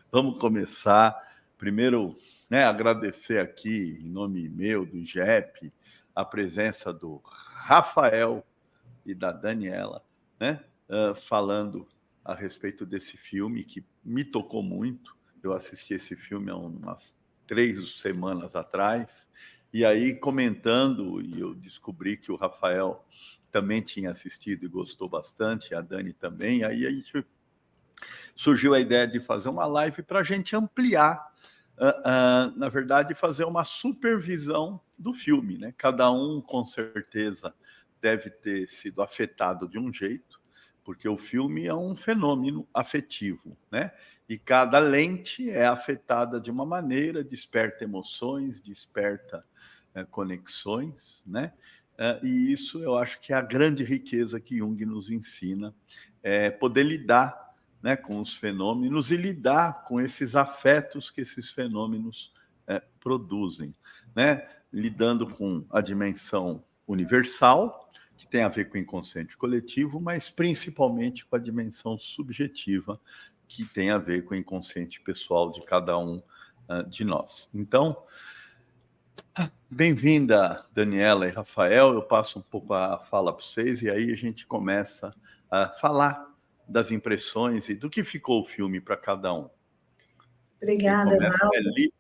Vamos começar. Primeiro, agradecer aqui, em nome meu, do GEP, a presença do Rafael e da Daniela, falando a respeito desse filme que me tocou muito. Eu assisti esse filme há umas 3 semanas atrás, e aí comentando, e eu descobri que o Rafael também tinha assistido e gostou bastante, a Dani também, aí a gente surgiu a ideia de fazer uma live para a gente ampliar, na verdade, fazer uma supervisão do filme, né? Cada um, com certeza, deve ter sido afetado de um jeito, porque o filme é um fenômeno afetivo, né? E cada lente é afetada de uma maneira, desperta emoções, desperta conexões, né? E isso eu acho que é a grande riqueza que Jung nos ensina, é poder lidar, né, com os fenômenos e lidar com esses afetos que esses fenômenos produzem, né? Lidando com a dimensão universal, que tem a ver com o inconsciente coletivo, mas principalmente com a dimensão subjetiva, que tem a ver com o inconsciente pessoal de cada um de nós. Então, bem-vinda, Daniela e Rafael. Eu passo um pouco a fala para vocês e aí a gente começa a falar das impressões e do que ficou o filme para cada um. Obrigada, Val.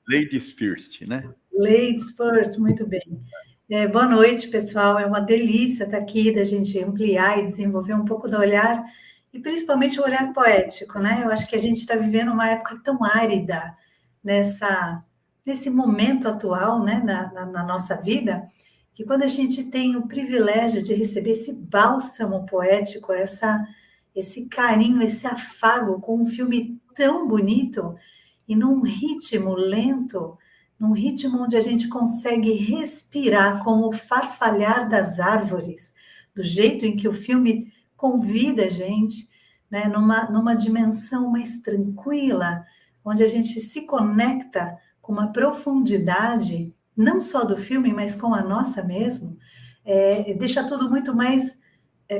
Ladies first, né? Ladies first, muito bem. Boa noite, pessoal. É uma delícia estar aqui, da gente ampliar e desenvolver um pouco do olhar, e principalmente o olhar poético, né? Eu acho que a gente está vivendo uma época tão árida nesse momento atual, né, na nossa vida, que quando a gente tem o privilégio de receber esse bálsamo poético, esse carinho, esse afago com um filme tão bonito e num ritmo lento, num ritmo onde a gente consegue respirar com o farfalhar das árvores, do jeito em que o filme convida a gente, né, numa dimensão mais tranquila, onde a gente se conecta com uma profundidade, não só do filme, mas com a nossa mesmo, deixa tudo muito mais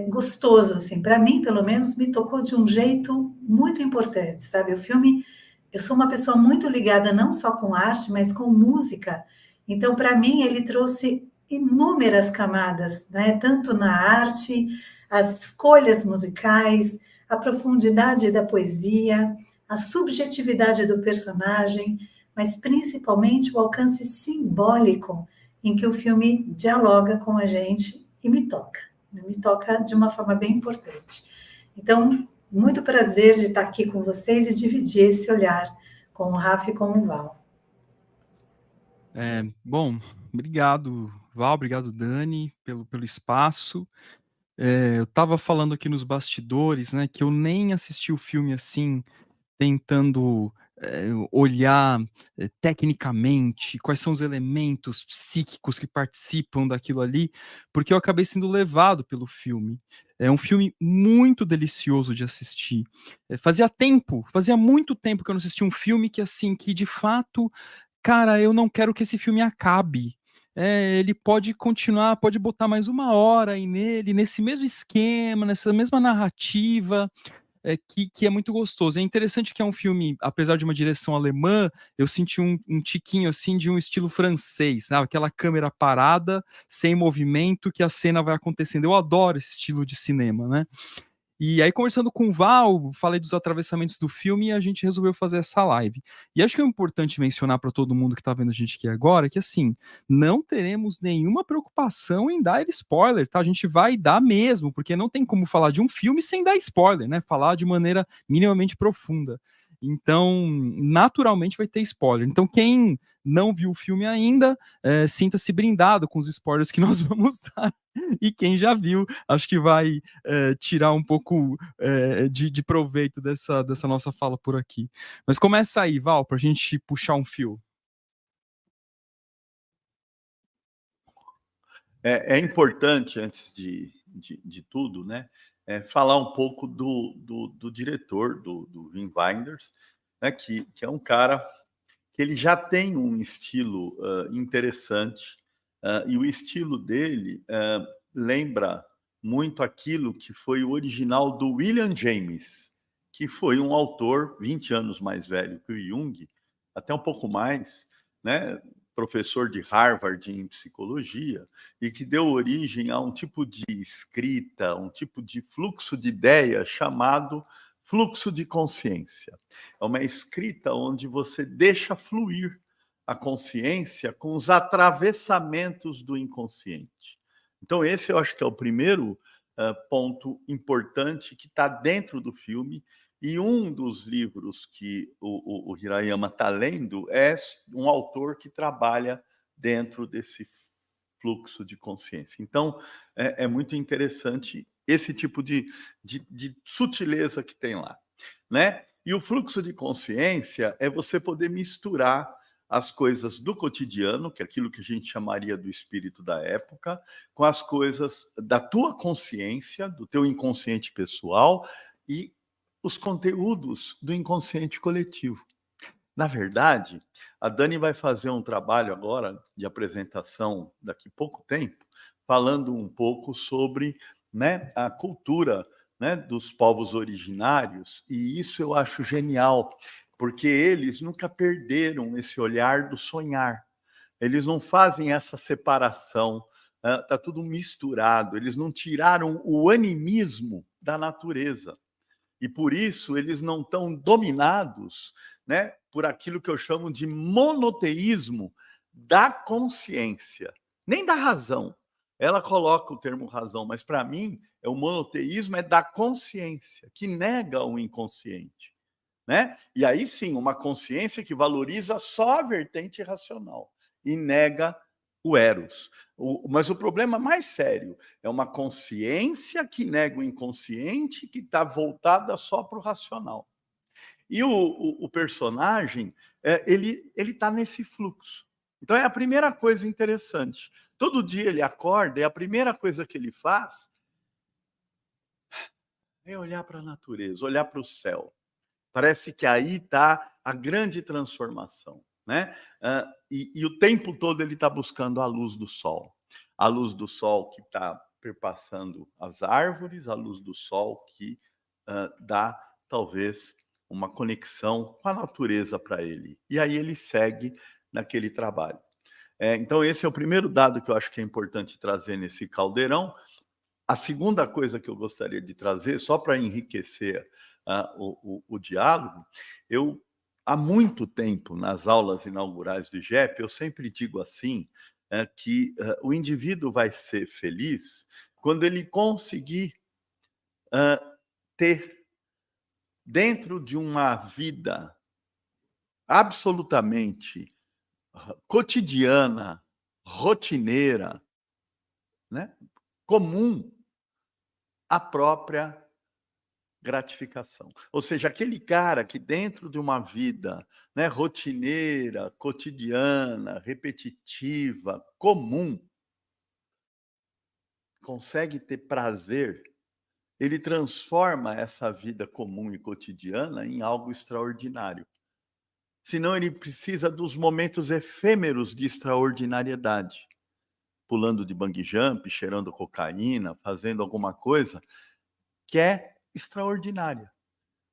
gostoso, assim. Para mim, pelo menos, me tocou de um jeito muito importante, sabe? O filme, eu sou uma pessoa muito ligada não só com arte, mas com música. Então, para mim, ele trouxe inúmeras camadas, né? Tanto na arte, as escolhas musicais, a profundidade da poesia, a subjetividade do personagem, mas principalmente o alcance simbólico em que o filme dialoga com a gente e me toca de uma forma bem importante. Então, muito prazer de estar aqui com vocês e dividir esse olhar com o Rafa e com o Val. Bom, obrigado, Val, obrigado, Dani, pelo espaço. Eu estava falando aqui nos bastidores, né, que eu nem assisti o filme assim, tentando olhar tecnicamente quais são os elementos psíquicos que participam daquilo ali, porque eu acabei sendo levado pelo filme. É um filme muito delicioso de assistir. Fazia muito tempo que eu não assistia um filme que, assim, que de fato, cara, eu não quero que esse filme acabe. Ele pode continuar, pode botar mais 1 hora aí nele, nesse mesmo esquema, nessa mesma narrativa, que é muito gostoso. É interessante que é um filme, apesar de uma direção alemã, eu senti um tiquinho assim de um estilo francês, sabe? Aquela câmera parada, sem movimento, que a cena vai acontecendo. Eu adoro esse estilo de cinema, né? E aí, conversando com o Val, falei dos atravessamentos do filme e a gente resolveu fazer essa live. E acho que é importante mencionar para todo mundo que está vendo a gente aqui agora que, assim, não teremos nenhuma preocupação em dar spoiler, tá? A gente vai dar mesmo, porque não tem como falar de um filme sem dar spoiler, né? Falar de maneira minimamente profunda. Então, naturalmente vai ter spoiler. Então, quem não viu o filme ainda, sinta-se brindado com os spoilers que nós vamos dar. E quem já viu, acho que vai tirar um pouco de proveito dessa nossa fala por aqui. Mas começa aí, Val, para a gente puxar um fio. É importante, antes de tudo, né, falar um pouco do diretor, do Wim Wenders, né, que é um cara que ele já tem um estilo interessante, e o estilo dele lembra muito aquilo que foi o original do William James, que foi um autor 20 anos mais velho que o Jung, até um pouco mais, né? Professor de Harvard em psicologia, e que deu origem a um tipo de escrita, um tipo de fluxo de ideia chamado fluxo de consciência. É uma escrita onde você deixa fluir a consciência com os atravessamentos do inconsciente. Então, esse eu acho que é o primeiro ponto importante que está dentro do filme. E um dos livros que o Hirayama está lendo é um autor que trabalha dentro desse fluxo de consciência. Então, é muito interessante esse tipo de sutileza que tem lá, né? E o fluxo de consciência é você poder misturar as coisas do cotidiano, que é aquilo que a gente chamaria do espírito da época, com as coisas da tua consciência, do teu inconsciente pessoal e os conteúdos do inconsciente coletivo. Na verdade, a Dani vai fazer um trabalho agora de apresentação daqui a pouco tempo, falando um pouco sobre, né, a cultura, né, dos povos originários, e isso eu acho genial, porque eles nunca perderam esse olhar do sonhar. Eles não fazem essa separação, está tudo misturado, eles não tiraram o animismo da natureza. E por isso eles não estão dominados, né, por aquilo que eu chamo de monoteísmo da consciência, nem da razão. Ela coloca o termo razão, mas para mim o monoteísmo é da consciência, que nega o inconsciente, né? E aí sim, uma consciência que valoriza só a vertente racional e nega o eros. Mas o problema mais sério é uma consciência que nega o inconsciente, que está voltada só para o racional. E o personagem, ele está nesse fluxo. Então é a primeira coisa interessante. Todo dia ele acorda e a primeira coisa que ele faz é olhar para a natureza, olhar para o céu. Parece que aí está a grande transformação, né? E o tempo todo ele está buscando a luz do sol que está perpassando as árvores, a luz do sol que dá talvez uma conexão com a natureza para ele. E aí ele segue naquele trabalho. Então esse é o primeiro dado que eu acho que é importante trazer nesse caldeirão. A segunda coisa que eu gostaria de trazer, só para enriquecer o diálogo, eu, há muito tempo, nas aulas inaugurais do IGEP, eu sempre digo assim, que o indivíduo vai ser feliz quando ele conseguir ter, dentro de uma vida absolutamente cotidiana, rotineira, né, comum, a própria gratificação. Ou seja, aquele cara que dentro de uma vida, né, rotineira, cotidiana, repetitiva, comum, consegue ter prazer, ele transforma essa vida comum e cotidiana em algo extraordinário. Senão ele precisa dos momentos efêmeros de extraordinariedade. Pulando de bungee jump, cheirando cocaína, fazendo alguma coisa que é extraordinária.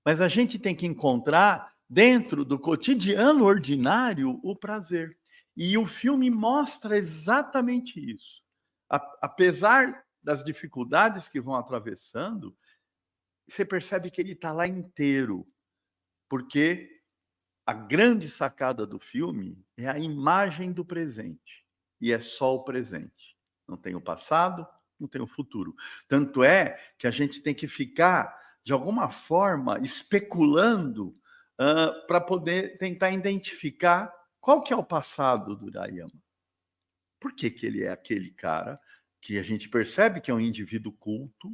Mas a gente tem que encontrar, dentro do cotidiano ordinário, o prazer. E o filme mostra exatamente isso. Apesar das dificuldades que vão atravessando, você percebe que ele está lá inteiro. Porque a grande sacada do filme é a imagem do presente. E é só o presente. Não tem o passado, não tem o futuro. Tanto é que a gente tem que ficar, de alguma forma, especulando para poder tentar identificar qual que é o passado do Hirayama. Por que ele é aquele cara que a gente percebe que é um indivíduo culto,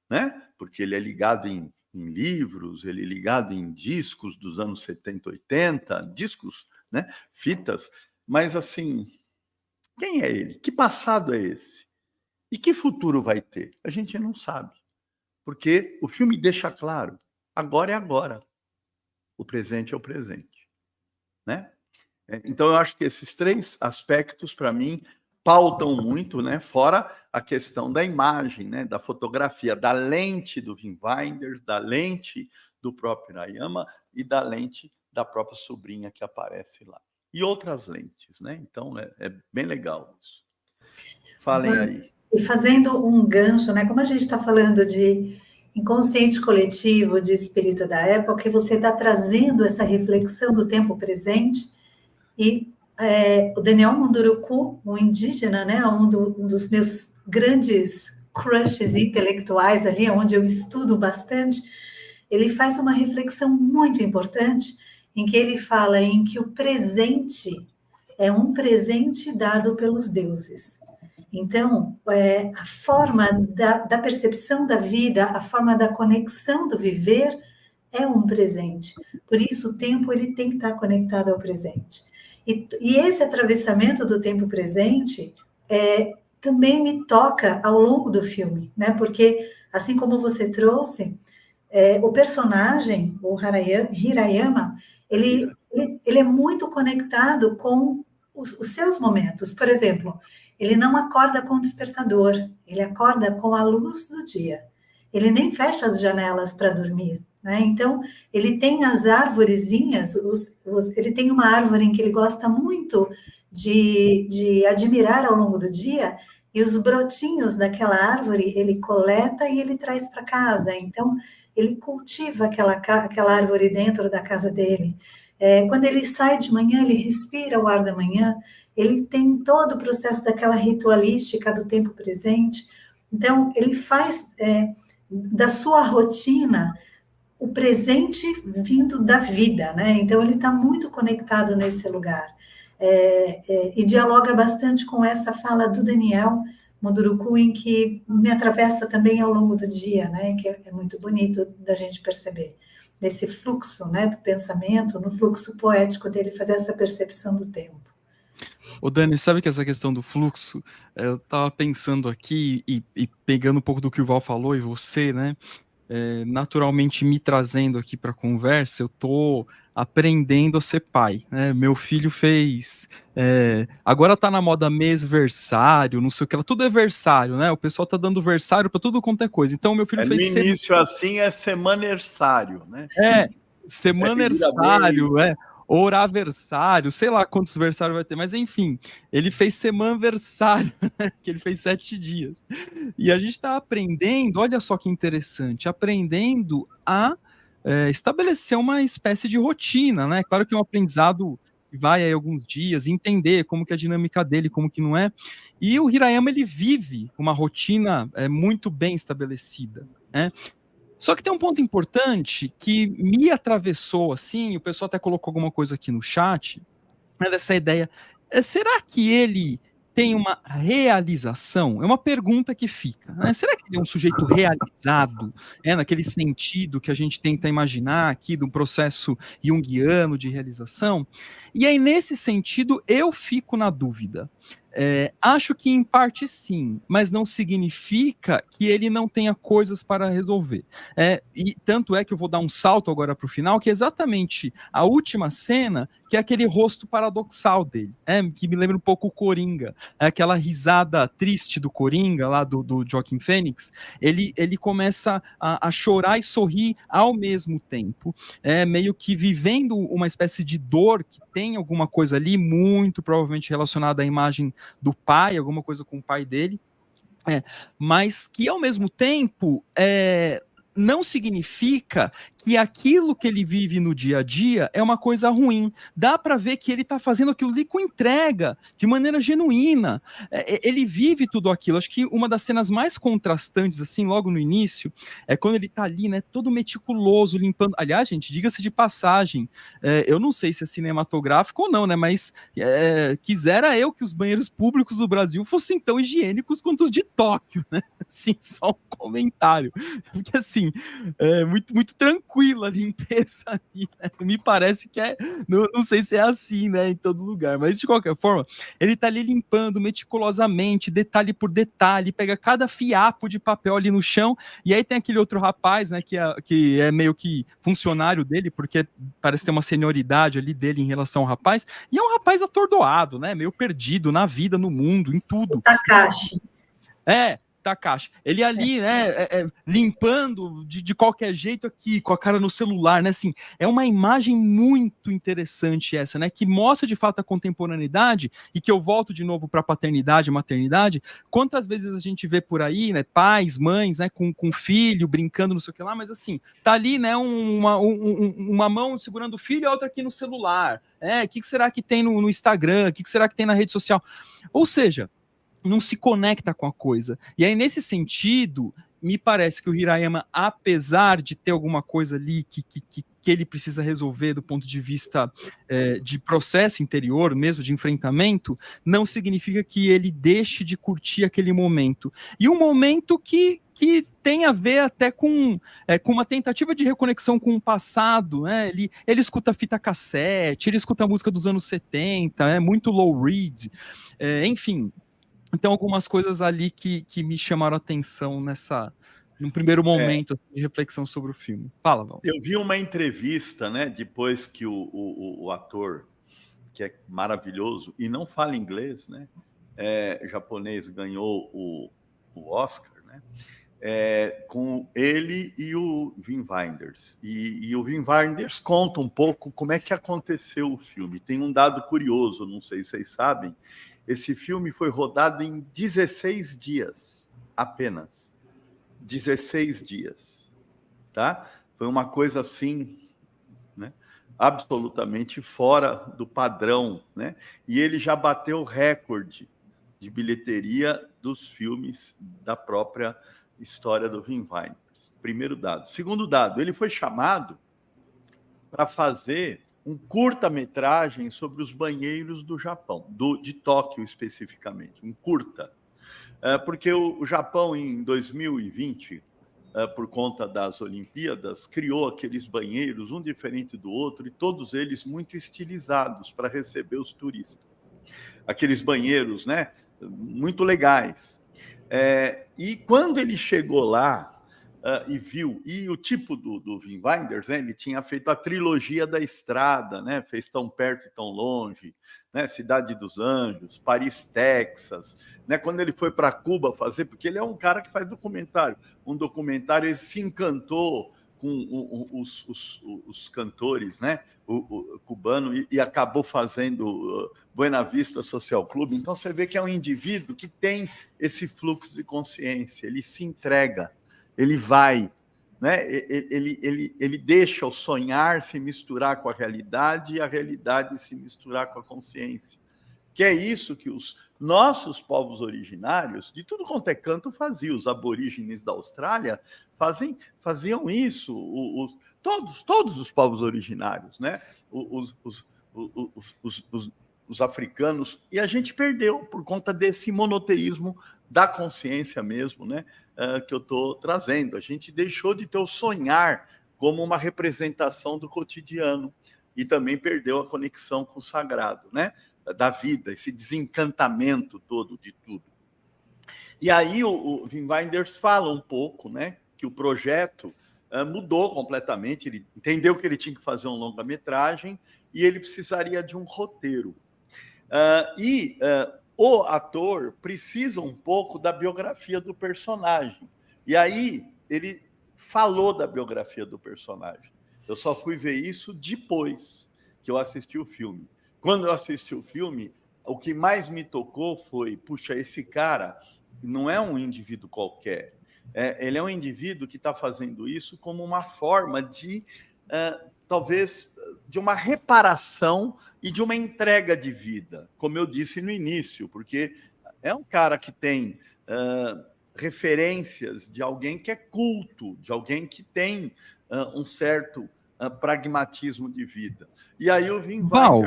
né? Porque ele é ligado em livros, ele é ligado em discos dos anos 70, 80, discos, né? Fitas, mas assim, quem é ele? Que passado é esse? E que futuro vai ter? A gente não sabe. Porque o filme deixa claro, agora é agora. O presente é o presente, né? Então eu acho que esses três aspectos para mim pautam muito, né? Fora a questão da imagem, né? Da fotografia, da lente do Wim Wenders, da lente do próprio Hirayama e da lente da própria sobrinha que aparece lá. E outras lentes, né? Então, é bem legal isso. Falem aí. E fazendo um gancho, né? Como a gente está falando de inconsciente coletivo, de espírito da época, e você está trazendo essa reflexão do tempo presente, e o Daniel Munduruku, um indígena, né? Um dos meus grandes crushes intelectuais ali, onde eu estudo bastante, ele faz uma reflexão muito importante, em que ele fala em que o presente é um presente dado pelos deuses. Então, a forma da percepção da vida, a forma da conexão do viver é um presente. Por isso, o tempo ele tem que estar conectado ao presente. E esse atravessamento do tempo presente também me toca ao longo do filme, né? Porque, assim como você trouxe, o personagem, o Hirayama, ele é muito conectado com os seus momentos. Por exemplo, ele não acorda com o despertador, ele acorda com a luz do dia. Ele nem fecha as janelas para dormir, né? Então, ele tem as arvorezinhas, ele tem uma árvore em que ele gosta muito de admirar ao longo do dia, e os brotinhos daquela árvore ele coleta e ele traz para casa. Então, ele cultiva aquela árvore dentro da casa dele. Quando ele sai de manhã, ele respira o ar da manhã, ele tem todo o processo daquela ritualística do tempo presente. Então, ele faz da sua rotina o presente vindo da vida, né? Então, ele está muito conectado nesse lugar. E dialoga bastante com essa fala do Daniel Munduruku, em que me atravessa também ao longo do dia, né? Que é muito bonito da gente perceber. Nesse fluxo, né, do pensamento, no fluxo poético dele, fazer essa percepção do tempo. Ô Dani, sabe que essa questão do fluxo, eu estava pensando aqui e pegando um pouco do que o Val falou e você, né, naturalmente me trazendo aqui para a conversa, eu tô aprendendo a ser pai, né? Meu filho fez, agora tá na moda mêsversário, não sei o que, tudo é versário, né? O pessoal tá dando versário para tudo quanto é coisa. Então meu filho fez no início assim é semanersário, né? Semanersário, oraversário, sei lá quantos versários vai ter, mas enfim, ele fez semanversário, que ele fez 7 dias. E a gente está aprendendo, olha só que interessante, aprendendo a estabelecer uma espécie de rotina, né? Claro que é um aprendizado que vai aí alguns dias, entender como que é a dinâmica dele, como que não é. E o Hirayama, ele vive uma rotina muito bem estabelecida, né? Só que tem um ponto importante que me atravessou, assim, o pessoal até colocou alguma coisa aqui no chat, né, dessa ideia, será que ele tem uma realização? É uma pergunta que fica, né? Será que ele é um sujeito realizado, naquele sentido que a gente tenta imaginar aqui, de um processo junguiano de realização? E aí, nesse sentido, eu fico na dúvida. Acho que em parte sim, mas não significa que ele não tenha coisas para resolver. E tanto é que eu vou dar um salto agora para o final, que é exatamente a última cena, que é aquele rosto paradoxal dele, que me lembra um pouco o Coringa, aquela risada triste do Coringa, lá do Joaquin Phoenix. Ele começa a chorar e sorrir ao mesmo tempo, meio que vivendo uma espécie de dor que tem alguma coisa ali, muito provavelmente relacionada à imagem do pai, alguma coisa com o pai dele, mas que ao mesmo tempo não significa que aquilo que ele vive no dia a dia é uma coisa ruim. Dá para ver que ele está fazendo aquilo ali com entrega, de maneira genuína. Ele vive tudo aquilo. Acho que uma das cenas mais contrastantes, assim, logo no início, é quando ele está ali, né, todo meticuloso, limpando. Aliás, gente, diga-se de passagem, eu não sei se é cinematográfico ou não, né, mas quisera eu que os banheiros públicos do Brasil fossem tão higiênicos quanto os de Tóquio, né? Assim, só um comentário. Porque, assim, muito, muito tranquilo tranquila a limpeza ali, né? Me parece que não sei se é assim, né, em todo lugar, mas de qualquer forma, ele tá ali limpando meticulosamente, detalhe por detalhe, pega cada fiapo de papel ali no chão, e aí tem aquele outro rapaz, né, que é meio que funcionário dele, porque parece ter uma senioridade ali dele em relação ao rapaz, e é um rapaz atordoado, né, meio perdido na vida, no mundo, em tudo. Takashi. Takashi. Ele ali, né, limpando de qualquer jeito aqui, com a cara no celular, né, assim, é uma imagem muito interessante essa, né, que mostra de fato a contemporaneidade, e que eu volto de novo para paternidade e maternidade. Quantas vezes a gente vê por aí, né, pais, mães, né, com filho, brincando, não sei o que lá, mas assim, tá ali, né, uma mão segurando o filho e a outra aqui no celular, o que será que tem no Instagram, o que será que tem na rede social? Ou seja, não se conecta com a coisa. E aí, nesse sentido, me parece que o Hirayama, apesar de ter alguma coisa ali que ele precisa resolver do ponto de vista de processo interior, mesmo de enfrentamento, não significa que ele deixe de curtir aquele momento. E um momento que tem a ver até com uma tentativa de reconexão com o passado, né? Ele escuta fita cassete, ele escuta a música dos anos 70, muito low read, enfim. Então, algumas coisas ali que me chamaram a atenção num primeiro momento de reflexão sobre o filme. Fala, Val. Eu vi uma entrevista, né, depois que o ator, que é maravilhoso, e não fala inglês, né, japonês, ganhou o Oscar, né, com ele e o Wim Wenders. E o Wim Wenders conta um pouco como é que aconteceu o filme. Tem um dado curioso, não sei se vocês sabem. Esse filme foi rodado em 16 dias, apenas. 16 dias, tá? Foi uma coisa assim, né? Absolutamente fora do padrão, né? E ele já bateu o recorde de bilheteria dos filmes da própria história do Wim Wenders. Primeiro dado. Segundo dado, ele foi chamado para fazer um curta-metragem sobre os banheiros do Japão, de Tóquio especificamente, um curta. Porque o Japão, em 2020, por conta das Olimpíadas, criou aqueles banheiros, um diferente do outro, e todos eles muito estilizados para receber os turistas. Aqueles banheiros, né, muito legais. E quando ele chegou lá, e viu, e o tipo do Wim Wenders, né, ele tinha feito a trilogia da Estrada, né, fez Tão Perto e Tão Longe, né, Cidade dos Anjos, Paris, Texas, né, quando ele foi para Cuba fazer, porque ele é um cara que faz documentário, ele se encantou com os cantores, né, o cubano, e acabou fazendo Buena Vista Social Club. Então você vê que é um indivíduo que tem esse fluxo de consciência, ele se entrega, ele vai, né? Ele deixa o sonhar se misturar com a realidade e a realidade se misturar com a consciência. Que é isso que os nossos povos originários, de tudo quanto é canto, faziam. Os aborígenes da Austrália faziam isso. Todos os povos originários, né? Os africanos, e a gente perdeu por conta desse monoteísmo da consciência mesmo, né, que eu estou trazendo. A gente deixou de ter o sonhar como uma representação do cotidiano e também perdeu a conexão com o sagrado, né, da vida, esse desencantamento todo de tudo. E aí o Wim Wenders fala um pouco, né, que o projeto mudou completamente, ele entendeu que ele tinha que fazer um longa-metragem e ele precisaria de um roteiro. O ator precisa um pouco da biografia do personagem. E aí ele falou da biografia do personagem. Eu só fui ver isso depois que eu assisti o filme. Quando eu assisti o filme, o que mais me tocou foi, puxa, esse cara não é um indivíduo qualquer. Ele é um indivíduo que está fazendo isso como uma forma de, talvez, de uma reparação e de uma entrega de vida, como eu disse no início, porque é um cara que tem referências de alguém que é culto, de alguém que tem um certo pragmatismo de vida. E aí eu vim... Val,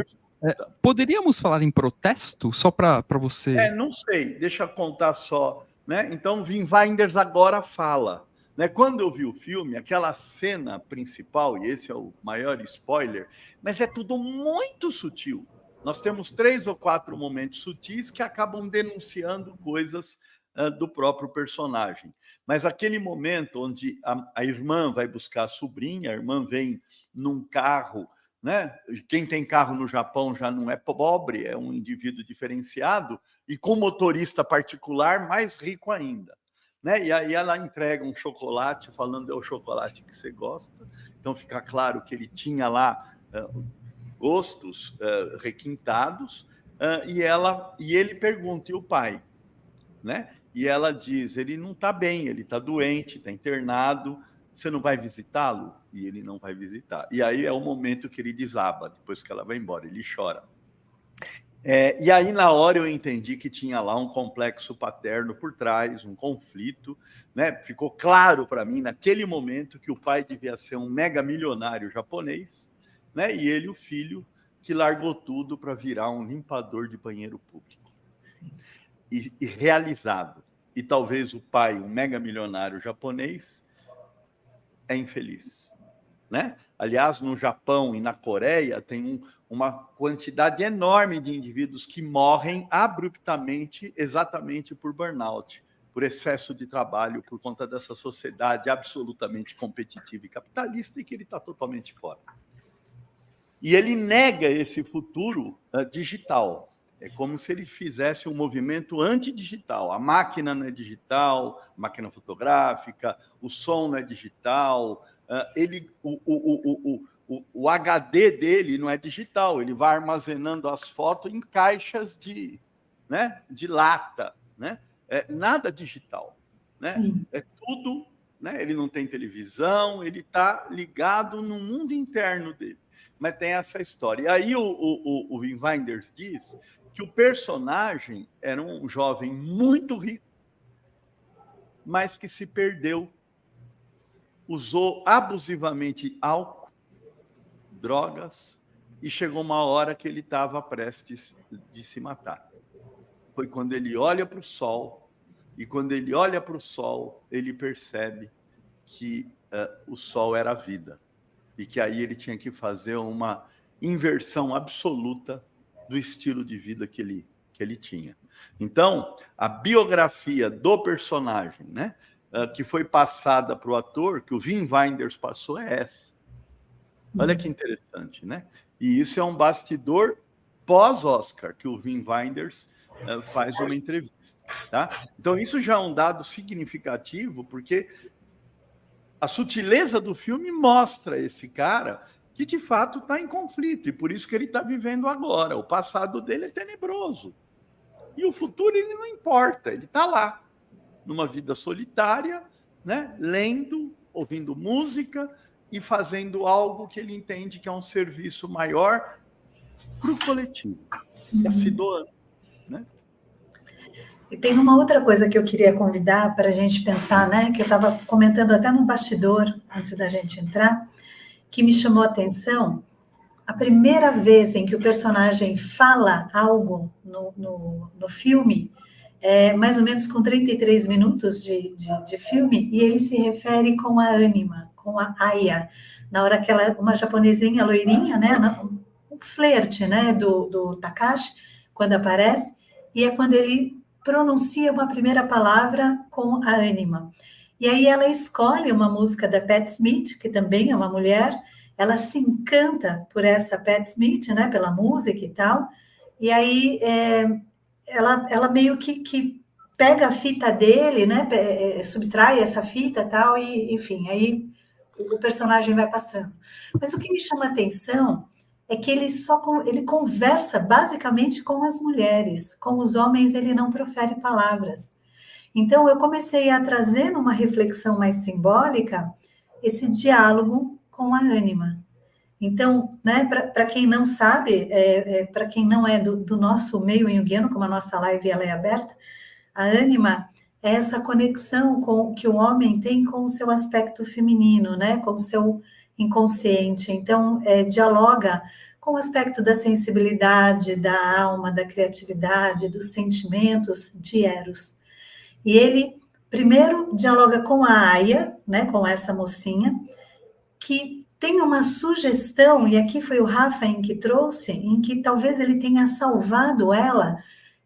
poderíamos falar em protesto, só para você... Não sei, deixa eu contar só. Né? Então, Wim Wenders agora fala. Né? Quando eu vi o filme, aquela cena principal, e esse é o maior spoiler, mas é tudo muito sutil. Nós temos 3 ou 4 momentos sutis que acabam denunciando coisas do próprio personagem. Mas aquele momento onde a irmã vai buscar a sobrinha, a irmã vem num carro, né? Quem tem carro no Japão já não é pobre, é um indivíduo diferenciado, e com motorista particular, mais rico ainda. Né? E aí ela entrega um chocolate, falando é o chocolate que você gosta. Então fica claro que ele tinha lá gostos requintados, e ele pergunta, e o pai? Né? E ela diz, ele não está bem, ele está doente, está internado, você não vai visitá-lo? E ele não vai visitar. E aí é o momento que ele desaba, depois que ela vai embora, ele chora. E aí, na hora, eu entendi que tinha lá um complexo paterno por trás, um conflito, né? Ficou claro para mim, naquele momento, que o pai devia ser um mega milionário japonês, né? E ele, o filho, que largou tudo para virar um limpador de banheiro público. E realizado. E talvez o pai, um mega milionário japonês, é infeliz. Né? Aliás, no Japão e na Coreia tem uma quantidade enorme de indivíduos que morrem abruptamente exatamente por burnout, por excesso de trabalho, por conta dessa sociedade absolutamente competitiva e capitalista e que ele está totalmente fora. E ele nega esse futuro digital. É como se ele fizesse um movimento antidigital. A máquina não é digital, a máquina fotográfica, o som não é digital, o HD dele não é digital, ele vai armazenando as fotos em caixas de lata, né? Nada digital. Né? É tudo, né? Ele não tem televisão, ele está ligado no mundo interno dele. Mas tem essa história. E aí o Wim Wenders diz que o personagem era um jovem muito rico, mas que se perdeu, usou abusivamente álcool, drogas, e chegou uma hora que ele estava prestes de se matar. Foi quando ele olha para o sol, e quando ele olha para o sol, ele percebe que o sol era a vida, e que aí ele tinha que fazer uma inversão absoluta do estilo de vida que ele tinha. Então, a biografia do personagem, né, que foi passada para o ator, que o Wim Wenders passou, é essa. Olha que interessante, né? E isso é um bastidor pós-Oscar, que o Wim Wenders faz uma entrevista. Tá? Então, isso já é um dado significativo, porque a sutileza do filme mostra esse cara que, de fato, está em conflito, e por isso que ele está vivendo agora. O passado dele é tenebroso. E o futuro, ele não importa, ele está lá, numa vida solitária, né? Lendo, ouvindo música e fazendo algo que ele entende que é um serviço maior para o coletivo. Está se doando. Né? E tem uma outra coisa que eu queria convidar para a gente pensar, né? Que eu estava comentando até no bastidor, antes da gente entrar, que me chamou a atenção. A primeira vez em que o personagem fala algo no filme, mais ou menos com 33 minutos de filme, e ele se refere com a Anima, com a Aya, na hora que ela, uma japonesinha loirinha, né, um flerte, né, do Takashi, quando aparece, e é quando ele pronuncia uma primeira palavra com a Anima. E aí ela escolhe uma música da Pat Smith, que também é uma mulher, ela se encanta por essa Pat Smith, né, pela música e tal, e aí ela meio que pega a fita dele, né, subtrai essa fita e tal, e enfim, aí o personagem vai passando. Mas o que me chama a atenção é que ele conversa basicamente com as mulheres, com os homens ele não profere palavras. Então eu comecei a trazer numa reflexão mais simbólica esse diálogo com a Anima. Então, né, para quem não sabe, para quem não é do nosso meio junguiano, como a nossa live ela é aberta, a Anima é essa conexão que o homem tem com o seu aspecto feminino, né, com o seu inconsciente. Então, dialoga com o aspecto da sensibilidade, da alma, da criatividade, dos sentimentos de Eros. E ele primeiro dialoga com a Aya, né, com essa mocinha, que tem uma sugestão, e aqui foi o Rafa em que trouxe, em que talvez ele tenha salvado ela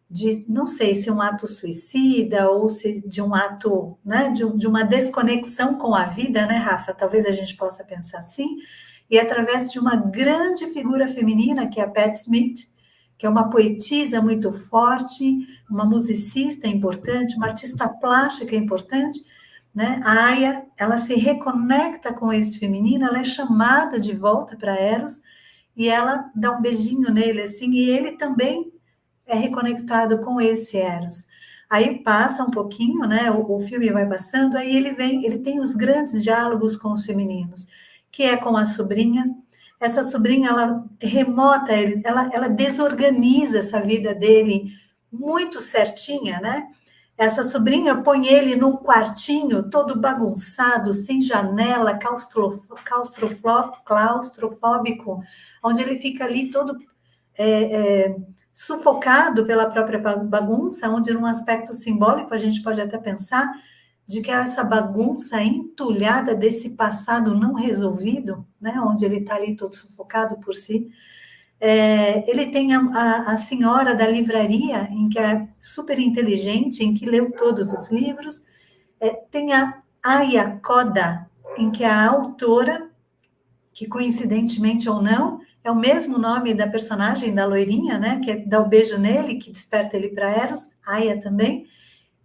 de, não sei se um ato suicida ou se de um ato, né, de uma desconexão com a vida, né, Rafa? Talvez a gente possa pensar assim, e através de uma grande figura feminina, que é a Patti Smith, que é uma poetisa muito forte, uma musicista importante, uma artista plástica importante, né? A Aya, ela se reconecta com esse feminino, ela é chamada de volta para Eros, e ela dá um beijinho nele, assim, e ele também é reconectado com esse Eros. Aí passa um pouquinho, né? O filme vai passando, aí ele tem os grandes diálogos com os femininos, que é com a sobrinha. Essa sobrinha, ela remota ele, ela desorganiza essa vida dele muito certinha, né? Essa sobrinha põe ele num quartinho todo bagunçado, sem janela, claustrofóbico, onde ele fica ali todo sufocado pela própria bagunça, onde num aspecto simbólico a gente pode até pensar de que essa bagunça entulhada desse passado não resolvido, né, onde ele está ali todo sufocado por si. Ele tem a senhora da livraria, em que é super inteligente, em que leu todos os livros. Tem a Aya Koda, em que é a autora, que coincidentemente ou não, é o mesmo nome da personagem, da loirinha, né, que dá o beijo nele, que desperta ele para Eros, Aya também,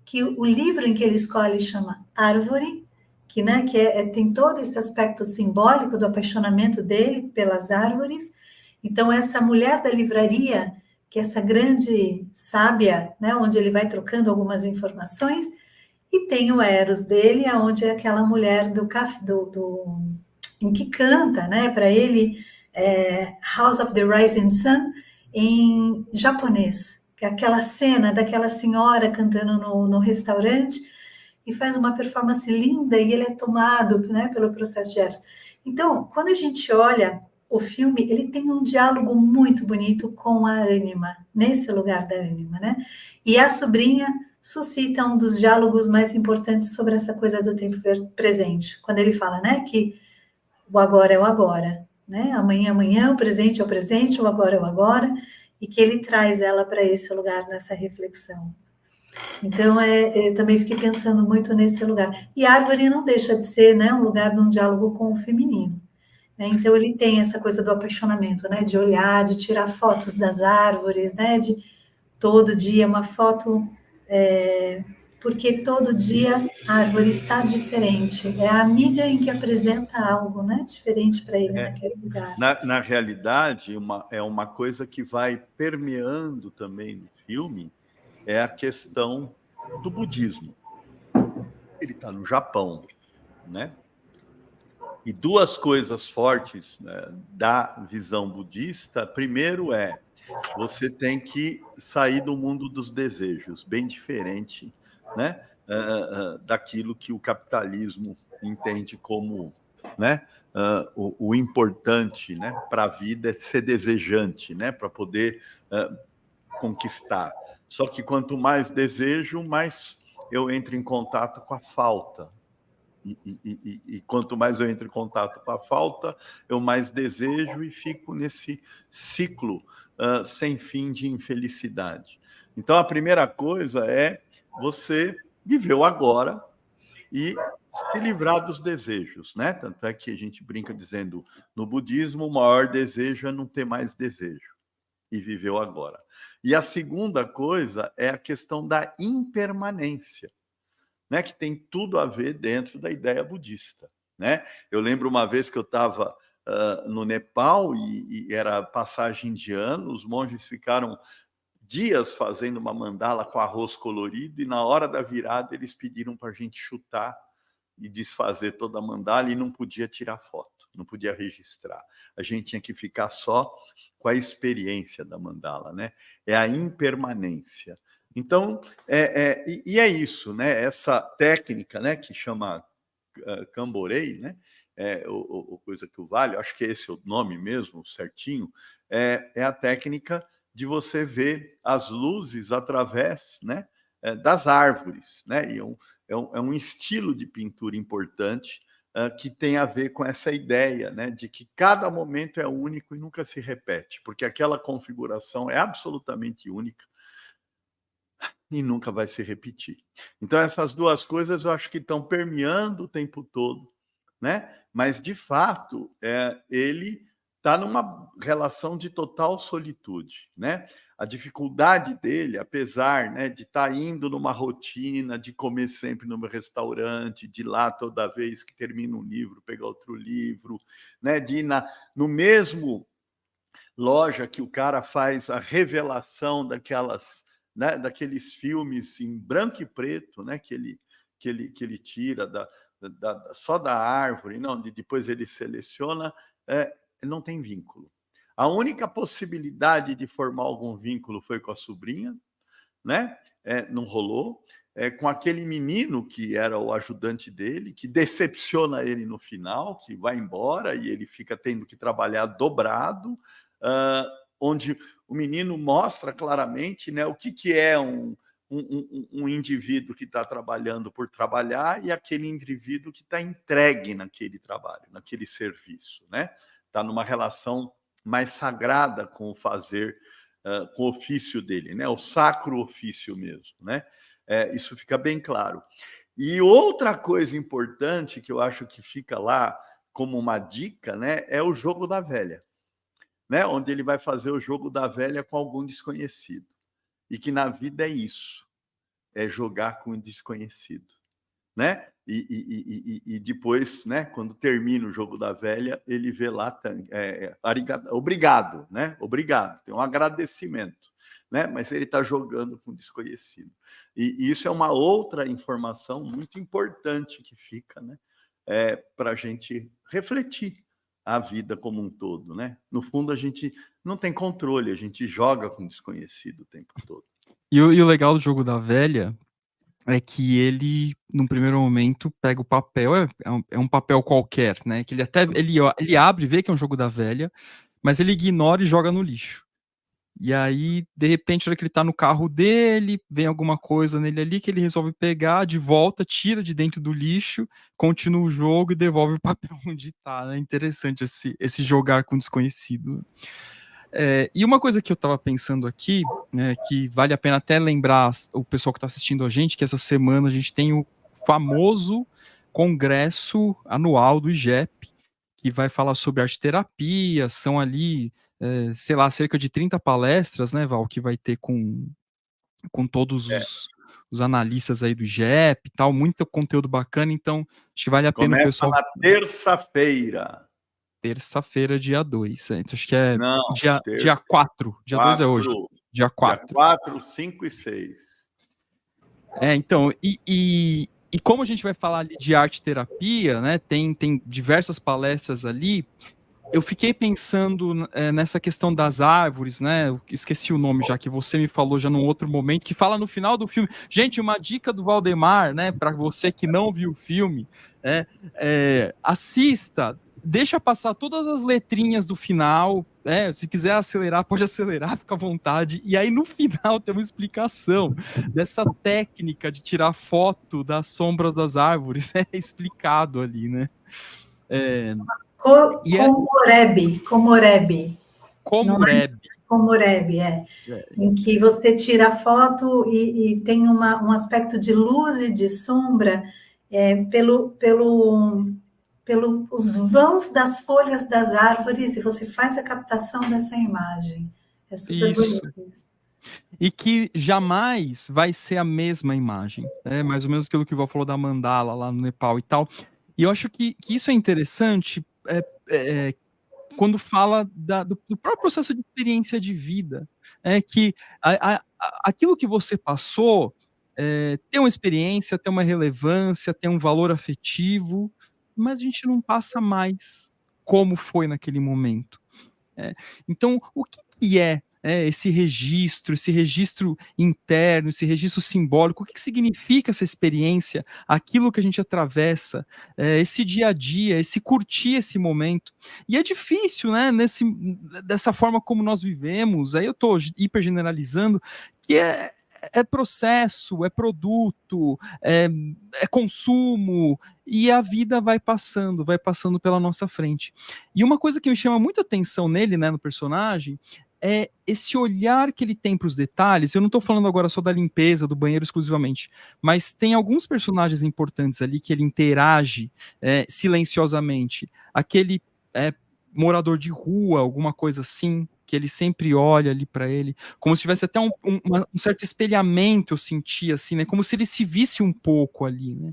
que o livro em que ele escolhe chama Árvore, que, né, tem todo esse aspecto simbólico do apaixonamento dele pelas árvores. Então, essa mulher da livraria, que é essa grande sábia, né, onde ele vai trocando algumas informações, e tem o Eros dele, onde é aquela mulher em que canta, né, para ele, House of the Rising Sun, em japonês, que é aquela cena daquela senhora cantando no restaurante, e faz uma performance linda, e ele é tomado, né, pelo processo de Eros. Então, quando a gente olha o filme, ele tem um diálogo muito bonito com a Ânima, nesse lugar da Ânima, né? E a sobrinha suscita um dos diálogos mais importantes sobre essa coisa do tempo presente, quando ele fala, né, que o agora é o agora, né? Amanhã é amanhã, o presente é o presente, o agora é o agora, e que ele traz ela para esse lugar, nessa reflexão. Então, eu também fiquei pensando muito nesse lugar. E a árvore não deixa de ser, né, um lugar de um diálogo com o feminino. Né? Então, ele tem essa coisa do apaixonamento, né, de olhar, de tirar fotos das árvores, né, de todo dia uma foto, porque todo dia a árvore está diferente. É a amiga em que apresenta algo, né, diferente para ele naquele lugar. Na realidade, é uma coisa que vai permeando também no filme, é a questão do budismo. Ele está no Japão, né? E duas coisas fortes, né, da visão budista. Primeiro você tem que sair do mundo dos desejos, bem diferente, né, daquilo que o capitalismo entende como, né, o importante, né, para a vida é ser desejante, né, para poder conquistar. Só que quanto mais desejo, mais eu entro em contato com a falta. E quanto mais eu entro em contato com a falta, eu mais desejo e fico nesse ciclo sem fim de infelicidade. Então, a primeira coisa é você viver o agora e se livrar dos desejos, né? Tanto é que a gente brinca dizendo, no budismo, o maior desejo é não ter mais desejo e viver o agora. E a segunda coisa é a questão da impermanência, né, que tem tudo a ver dentro da ideia budista, né? Eu lembro uma vez que eu estava no Nepal e era passagem de ano, os monges ficaram dias fazendo uma mandala com arroz colorido e na hora da virada eles pediram para a gente chutar e desfazer toda a mandala e não podia tirar foto, não podia registrar. A gente tinha que ficar só com a experiência da mandala, né? É a impermanência. Então, é isso, né? Essa técnica, né, que chama Camborei, né? Coisa que o vale, acho que esse é o nome mesmo, certinho, é a técnica de você ver as luzes através, né, das árvores, né? E é um estilo de pintura importante, que tem a ver com essa ideia, né, de que cada momento é único e nunca se repete, porque aquela configuração é absolutamente única e nunca vai se repetir. Então essas duas coisas eu acho que estão permeando o tempo todo, né? Mas de fato, ele está numa relação de total solitude, né? A dificuldade dele, apesar, né, de estar indo numa rotina, de comer sempre no restaurante, de ir lá toda vez que termina um livro, pegar outro livro, né, de ir no mesmo loja que o cara faz a revelação daquelas, né, daqueles filmes em branco e preto, né, que ele tira só da árvore, não, depois ele seleciona, não tem vínculo. A única possibilidade de formar algum vínculo foi com a sobrinha, né? Não rolou. Com aquele menino que era o ajudante dele, que decepciona ele no final, que vai embora e ele fica tendo que trabalhar dobrado, onde o menino mostra claramente, né, o que é um indivíduo que está trabalhando por trabalhar e aquele indivíduo que está entregue naquele trabalho, naquele serviço, né? Está numa relação mais sagrada com o fazer, com o ofício dele, né? O sacro ofício mesmo, né? Isso fica bem claro. E outra coisa importante que eu acho que fica lá como uma dica, né, é o jogo da velha, né? Onde ele vai fazer o jogo da velha com algum desconhecido. E que na vida é isso, é jogar com o desconhecido, né? E depois, né, quando termina o jogo da velha, ele vê lá, obrigado, né? Obrigado, tem um agradecimento, né? Mas ele está jogando com o desconhecido. E isso é uma outra informação muito importante que fica, né? Para a gente refletir a vida como um todo, né? No fundo, a gente não tem controle, a gente joga com o desconhecido o tempo todo. E o legal do jogo da velha é que ele, num primeiro momento, pega o papel, é um papel qualquer, né? Que ele abre, vê que é um jogo da velha, mas ele ignora e joga no lixo. E aí, de repente, na hora que ele tá no carro dele, vem alguma coisa nele ali que ele resolve pegar de volta, tira de dentro do lixo, continua o jogo e devolve o papel onde tá, né? Interessante esse jogar com desconhecido. E uma coisa que eu tava pensando aqui, né, que vale a pena até lembrar o pessoal que tá assistindo a gente, que essa semana a gente tem o famoso congresso anual do IGEP, que vai falar sobre arte terapia, são ali, sei lá, cerca de 30 palestras, né, Val, que vai ter com todos os analistas aí do IGEP e tal, muito conteúdo bacana, então acho que vale a pena o pessoal... Começa na terça-feira. Terça-feira, dia 2. Então, acho que é Não, dia 4. Dia 2 é hoje. Dia 4. Dia 4, 5 e 6. Então, e como a gente vai falar ali de arte terapia, né? Tem diversas palestras ali. Eu fiquei pensando nessa questão das árvores, né? Eu esqueci o nome já, que você me falou já num outro momento, que fala no final do filme. Gente, uma dica do Valdemar, né? Para você que não viu o filme, assista. Deixa passar todas as letrinhas do final, se quiser acelerar, pode acelerar, fica à vontade. E aí, no final, tem uma explicação dessa técnica de tirar foto das sombras das árvores. É explicado ali, né? Comoreb. Comoreb, em que você tira a foto e tem um aspecto de luz e de sombra pelos vãos das folhas das árvores, e você faz a captação dessa imagem. É super bonito isso. E que jamais vai ser a mesma imagem. Mais ou menos aquilo que o Val falou da mandala lá no Nepal e tal. E eu acho que isso é interessante quando fala do próprio processo de experiência de vida. Que aquilo que você passou tem uma experiência, tem uma relevância, tem um valor afetivo, mas a gente não passa mais como foi naquele momento. Então, o que é esse registro interno, esse registro simbólico? O que significa essa experiência, aquilo que a gente atravessa, esse dia a dia, esse curtir esse momento? E é difícil, né, dessa forma como nós vivemos, aí eu estou hipergeneralizando, que é processo, é produto, é consumo, e a vida vai passando pela nossa frente. E uma coisa que me chama muita atenção nele, né, no personagem, é esse olhar que ele tem para os detalhes. Eu não estou falando agora só da limpeza do banheiro exclusivamente, mas tem alguns personagens importantes ali que ele interage silenciosamente. Aquele morador de rua, alguma coisa assim, que ele sempre olha ali para ele, como se tivesse até um certo espelhamento, eu sentia assim, né? Como se ele se visse um pouco ali, né?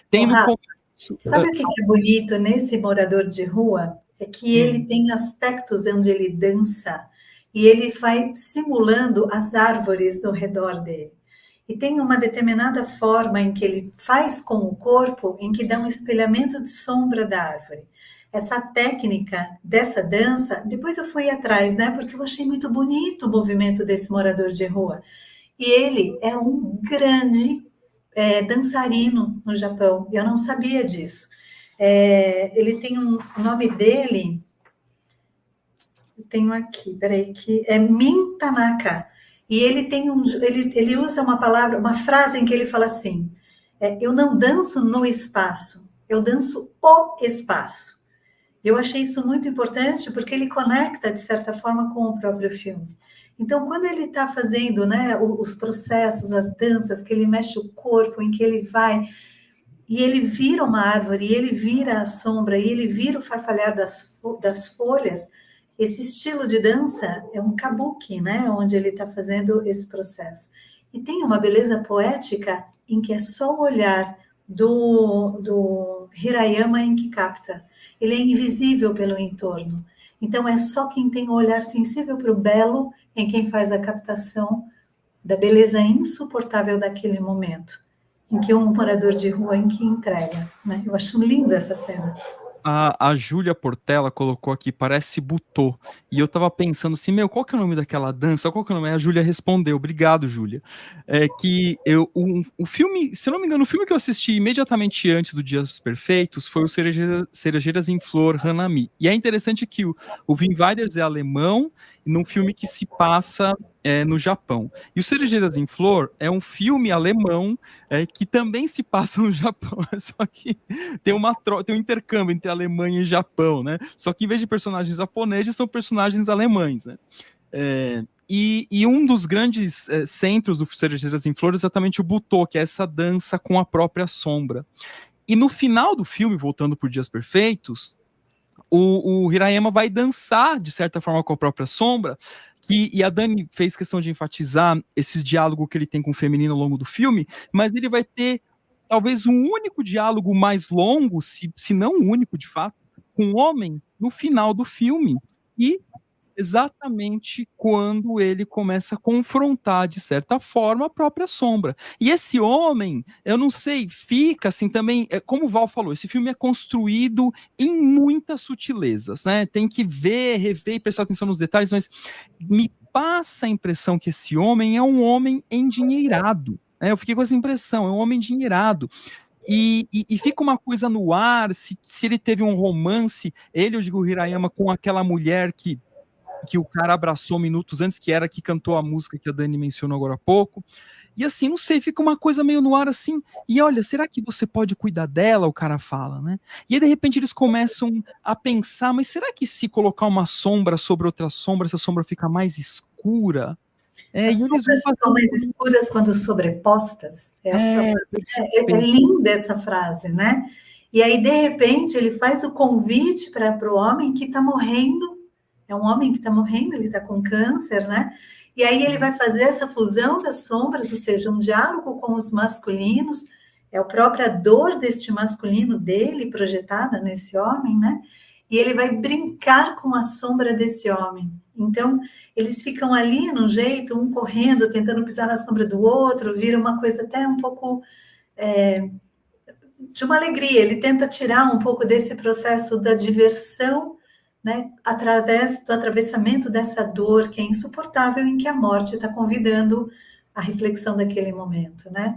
Tem no começo. Sabe o que é bonito nesse morador de rua? É que ele tem aspectos onde ele dança e ele vai simulando as árvores ao redor dele. E tem uma determinada forma em que ele faz com o corpo, em que dá um espelhamento de sombra da árvore. Essa técnica dessa dança, depois eu fui atrás, né? Porque eu achei muito bonito o movimento desse morador de rua. E ele é um grande dançarino no Japão. Eu não sabia disso. Ele tem o nome dele, eu tenho aqui, peraí, que é Min Tanaka. E ele tem ele usa uma palavra, uma frase em que ele fala assim: eu não danço no espaço, eu danço o espaço. Eu achei isso muito importante porque ele conecta, de certa forma, com o próprio filme. Então, quando ele está fazendo, né, os processos, as danças, que ele mexe o corpo, em que ele vai, e ele vira uma árvore, e ele vira a sombra, e ele vira o farfalhar das folhas, esse estilo de dança é um kabuki, né, onde ele está fazendo esse processo. E tem uma beleza poética em que é só o olhar do Hirayama em que capta. Ele é invisível pelo entorno. Então, é só quem tem um olhar sensível para o belo em quem faz a captação da beleza insuportável daquele momento, em que um morador de rua em que entrega. Né? Eu acho linda essa cena. A Júlia Portela colocou aqui, parece Butô. E eu tava pensando assim, qual que é o nome daquela dança? Qual que é o nome? A Júlia respondeu, obrigado, Júlia. O filme, se eu não me engano, o filme que eu assisti imediatamente antes do Dias Perfeitos foi o Cerejeiras em Flor, Hanami. E é interessante que o Wim Wenders é alemão, num filme que se passa no Japão. E o Cerejeiras em Flor é um filme alemão que também se passa no Japão, só que tem um intercâmbio entre Alemanha e Japão, né? Só que em vez de personagens japoneses, são personagens alemães, né? E um dos grandes centros do Cerejeiras em Flor é exatamente o Butô, que é essa dança com a própria sombra. E no final do filme, voltando por Dias Perfeitos, o Hirayama vai dançar, de certa forma, com a própria sombra, e a Dani fez questão de enfatizar esses diálogos que ele tem com o feminino ao longo do filme, mas ele vai ter talvez um único diálogo mais longo, se não o único de fato, com o homem no final do filme, e exatamente quando ele começa a confrontar, de certa forma, a própria sombra. E esse homem, eu não sei, fica assim também, como o Val falou, esse filme é construído em muitas sutilezas, né? Tem que ver, rever e prestar atenção nos detalhes, mas me passa a impressão que esse homem é um homem endinheirado. Eu fiquei com essa impressão, é um homem endinheirado. E fica uma coisa no ar, se ele teve um romance, eu digo, Hirayama, com aquela mulher que o cara abraçou minutos antes, que era que cantou a música que a Dani mencionou agora há pouco. E assim, não sei, fica uma coisa meio no ar assim. E olha, será que você pode cuidar dela? O cara fala, né? E aí, de repente, eles começam a pensar, mas será que se colocar uma sombra sobre outra sombra, essa sombra fica mais escura? As sombras ficam mais escuras quando sobrepostas. É linda essa frase, né? E aí, de repente, ele faz o convite para o homem que está morrendo. É um homem que está morrendo, ele está com câncer, né? E aí ele vai fazer essa fusão das sombras, ou seja, um diálogo com os masculinos, é a própria dor deste masculino dele projetada nesse homem, né? E ele vai brincar com a sombra desse homem. Então, eles ficam ali num jeito, um correndo, tentando pisar na sombra do outro, vira uma coisa até um pouco de uma alegria. Ele tenta tirar um pouco desse processo da diversão, né, através do atravessamento dessa dor que é insuportável, em que a morte está convidando a reflexão daquele momento, né?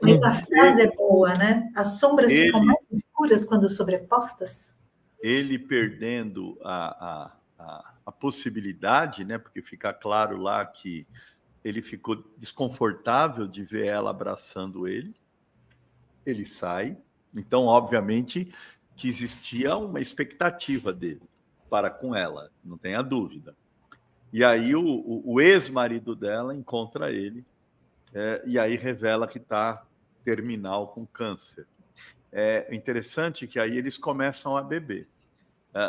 Mas a frase é boa, né? As sombras ficam mais escuras quando sobrepostas. Ele perdendo a possibilidade, né? Porque fica claro lá que ele ficou desconfortável de ver ela abraçando ele, ele sai, então, obviamente, que existia uma expectativa dele para com ela, não tenha dúvida. E aí o ex-marido dela encontra ele, e aí revela que está terminal com câncer. É interessante que aí eles começam a beber.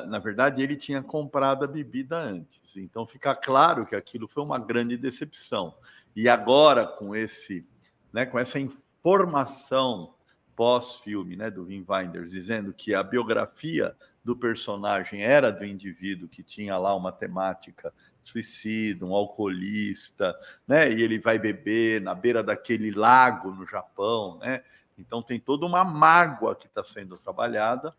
Na verdade, ele tinha comprado a bebida antes, então fica claro que aquilo foi uma grande decepção. E agora, com essa informação pós-filme, né, do Wim Wenders, dizendo que a biografia do personagem era do indivíduo que tinha lá uma temática suicida, um alcoolista, né, e ele vai beber na beira daquele lago no Japão, né? Então tem toda uma mágoa que está sendo trabalhada.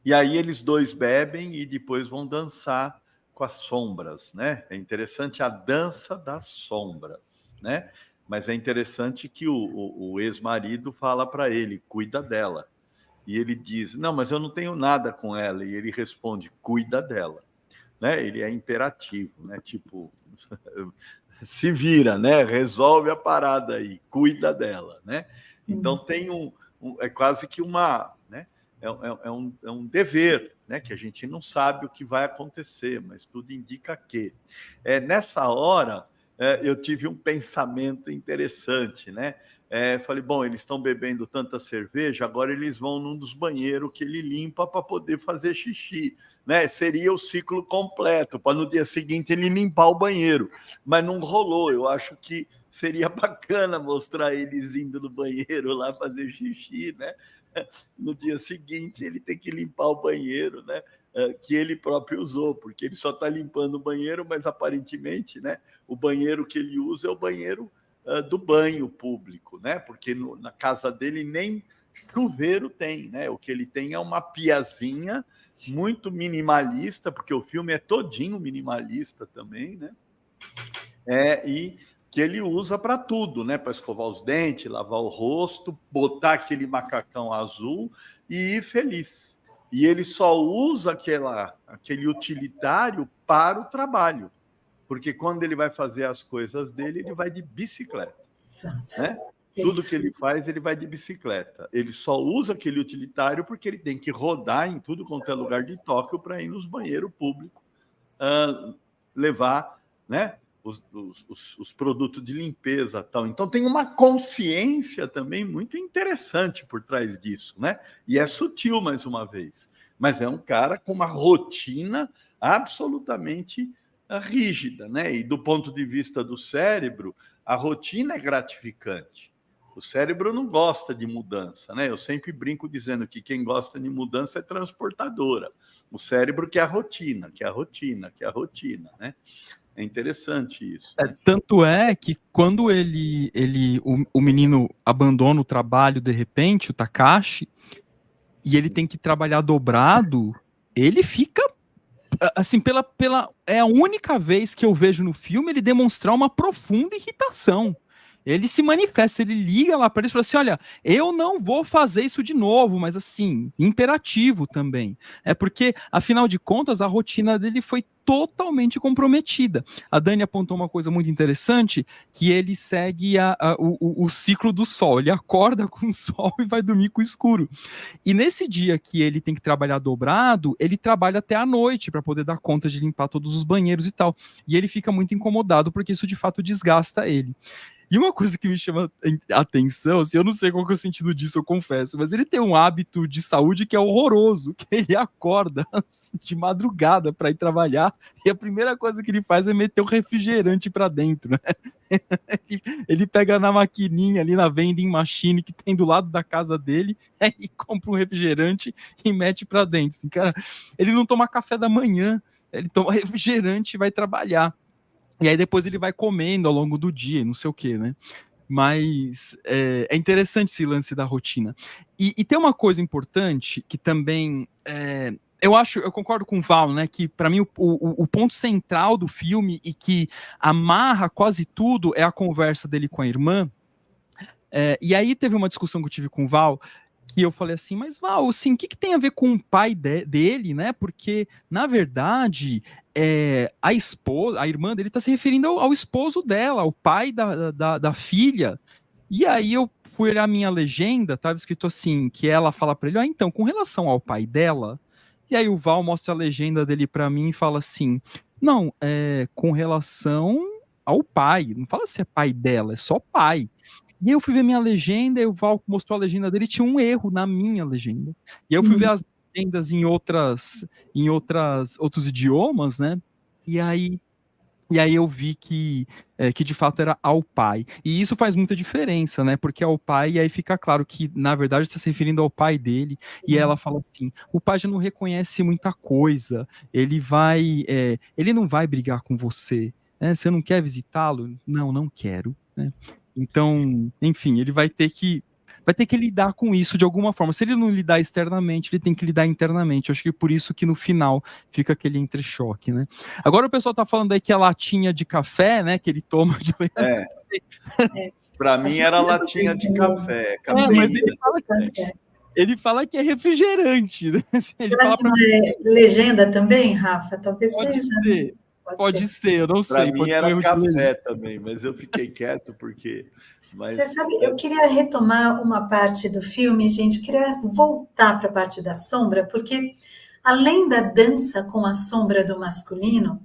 E aí eles dois bebem e depois vão dançar com as sombras, né? É interessante a dança das sombras, né? Mas é interessante que o ex-marido fala para ele, cuida dela. E ele diz, não, mas eu não tenho nada com ela. E ele responde, cuida dela. Né? Ele é imperativo, né? Tipo, se vira, né? Resolve a parada aí, cuida dela, né? Então tem é quase que uma... né? É um dever, né? Que a gente não sabe o que vai acontecer, mas tudo indica que. Nessa hora, eu tive um pensamento interessante, né? Falei, bom, eles estão bebendo tanta cerveja, agora eles vão num dos banheiros que ele limpa para poder fazer xixi, né? Seria o ciclo completo, para no dia seguinte ele limpar o banheiro. Mas não rolou, eu acho que seria bacana mostrar eles indo no banheiro lá fazer xixi, né? No dia seguinte ele tem que limpar o banheiro, né? Que ele próprio usou, porque ele só está limpando o banheiro, mas aparentemente, né, o banheiro que ele usa é o banheiro do banho público, né? Porque na casa dele nem chuveiro tem, né? O que ele tem é uma piazinha muito minimalista, porque o filme é todinho minimalista também, né? E que ele usa para tudo, né? Para escovar os dentes, lavar o rosto, botar aquele macacão azul e ir feliz. E ele só usa aquele utilitário para o trabalho, porque quando ele vai fazer as coisas dele, ele vai de bicicleta. Né? Tudo que ele faz, ele vai de bicicleta. Ele só usa aquele utilitário porque ele tem que rodar em tudo quanto é lugar de Tóquio para ir nos banheiros públicos, levar, né, os produtos de limpeza e tal. Então tem uma consciência também muito interessante por trás disso, né? E é sutil, mais uma vez. Mas é um cara com uma rotina absolutamente rígida, né? E do ponto de vista do cérebro, a rotina é gratificante. O cérebro não gosta de mudança, né? Eu sempre brinco dizendo que quem gosta de mudança é transportadora. O cérebro quer a rotina, quer a rotina, quer a rotina, né? É interessante isso. Tanto é que quando o menino abandona o trabalho de repente, o Takashi, e ele tem que trabalhar dobrado, ele fica assim, é a única vez que eu vejo no filme ele demonstrar uma profunda irritação. Ele se manifesta, ele liga lá para ele e fala assim, olha, eu não vou fazer isso de novo, mas assim, imperativo também. É porque, afinal de contas, a rotina dele foi totalmente comprometida. A Dani apontou uma coisa muito interessante, que ele segue o ciclo do sol. Ele acorda com o sol e vai dormir com o escuro. E nesse dia que ele tem que trabalhar dobrado, ele trabalha até a noite para poder dar conta de limpar todos os banheiros e tal. E ele fica muito incomodado porque isso de fato desgasta ele. E uma coisa que me chama a atenção, assim, eu não sei qual que é o sentido disso, eu confesso, mas ele tem um hábito de saúde que é horroroso, que ele acorda de madrugada para ir trabalhar e a primeira coisa que ele faz é meter o refrigerante para dentro, né? Ele pega na maquininha ali, na vending machine que tem do lado da casa dele, e compra um refrigerante e mete para dentro. Assim, cara, ele não toma café da manhã, ele toma refrigerante e vai trabalhar. E aí depois ele vai comendo ao longo do dia, não sei o que, né? Mas é interessante esse lance da rotina. E tem uma coisa importante que também... eu concordo com o Val, né? Que para mim o ponto central do filme e que amarra quase tudo é a conversa dele com a irmã. E aí teve uma discussão que eu tive com o Val, que eu falei assim, mas Val, assim, o que tem a ver com o pai dele, né? Porque, na verdade, a irmã dele tá se referindo ao esposo dela, ao pai da filha. E aí eu fui olhar a minha legenda, tava escrito assim, que ela fala pra ele, então, com relação ao pai dela, e aí o Val mostra a legenda dele pra mim e fala assim, não, com relação ao pai, não fala se é pai dela, é só pai. E aí eu fui ver minha legenda, e o Val mostrou a legenda dele, tinha um erro na minha legenda. E aí eu fui ver as legendas em outros idiomas, né? E aí eu vi que de fato era ao pai. E isso faz muita diferença, né? Porque ao pai, e aí fica claro que, na verdade, está se referindo ao pai dele. E ela fala assim: o pai já não reconhece muita coisa, ele não vai brigar com você. Né? Você não quer visitá-lo? Não, não quero. Né? Então, enfim, ele vai ter que lidar com isso de alguma forma. Se ele não lidar externamente, ele tem que lidar internamente. Eu acho que por isso que no final fica aquele entrechoque, né? Agora o pessoal tá falando aí que a latinha de café, né, que ele toma de manhã. Para mim era latinha de café. Mas ele fala que é refrigerante, né? Ele Será que não é legenda também, Rafa? Talvez pode seja. ser. Pode ser, eu não sei. Para mim era café também, mas eu fiquei quieto porque... Você sabe, eu queria retomar uma parte do filme, gente, eu queria voltar para a parte da sombra, porque além da dança com a sombra do masculino,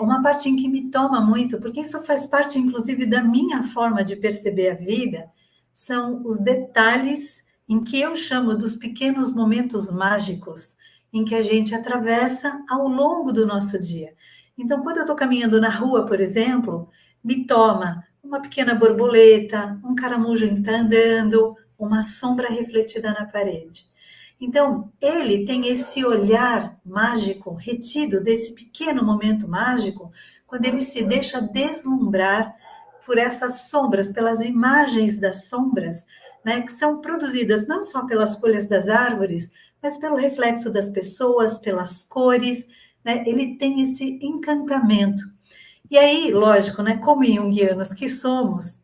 uma parte em que me toma muito, porque isso faz parte, inclusive, da minha forma de perceber a vida, são os detalhes em que eu chamo dos pequenos momentos mágicos em que a gente atravessa ao longo do nosso dia. Então, quando eu estou caminhando na rua, por exemplo, me toma uma pequena borboleta, um caramujo que está andando, uma sombra refletida na parede. Então, ele tem esse olhar mágico retido desse pequeno momento mágico, quando ele se deixa deslumbrar por essas sombras, pelas imagens das sombras, né, que são produzidas não só pelas folhas das árvores, mas pelo reflexo das pessoas, pelas cores, né, ele tem esse encantamento. E aí, lógico, né, como junguianos que somos,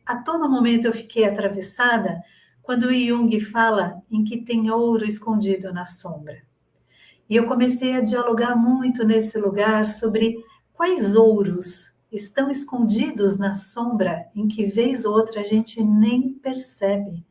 a todo momento eu fiquei atravessada quando o Jung fala em que tem ouro escondido na sombra. E eu comecei a dialogar muito nesse lugar sobre quais ouros estão escondidos na sombra em que, vez ou outra, a gente nem percebe,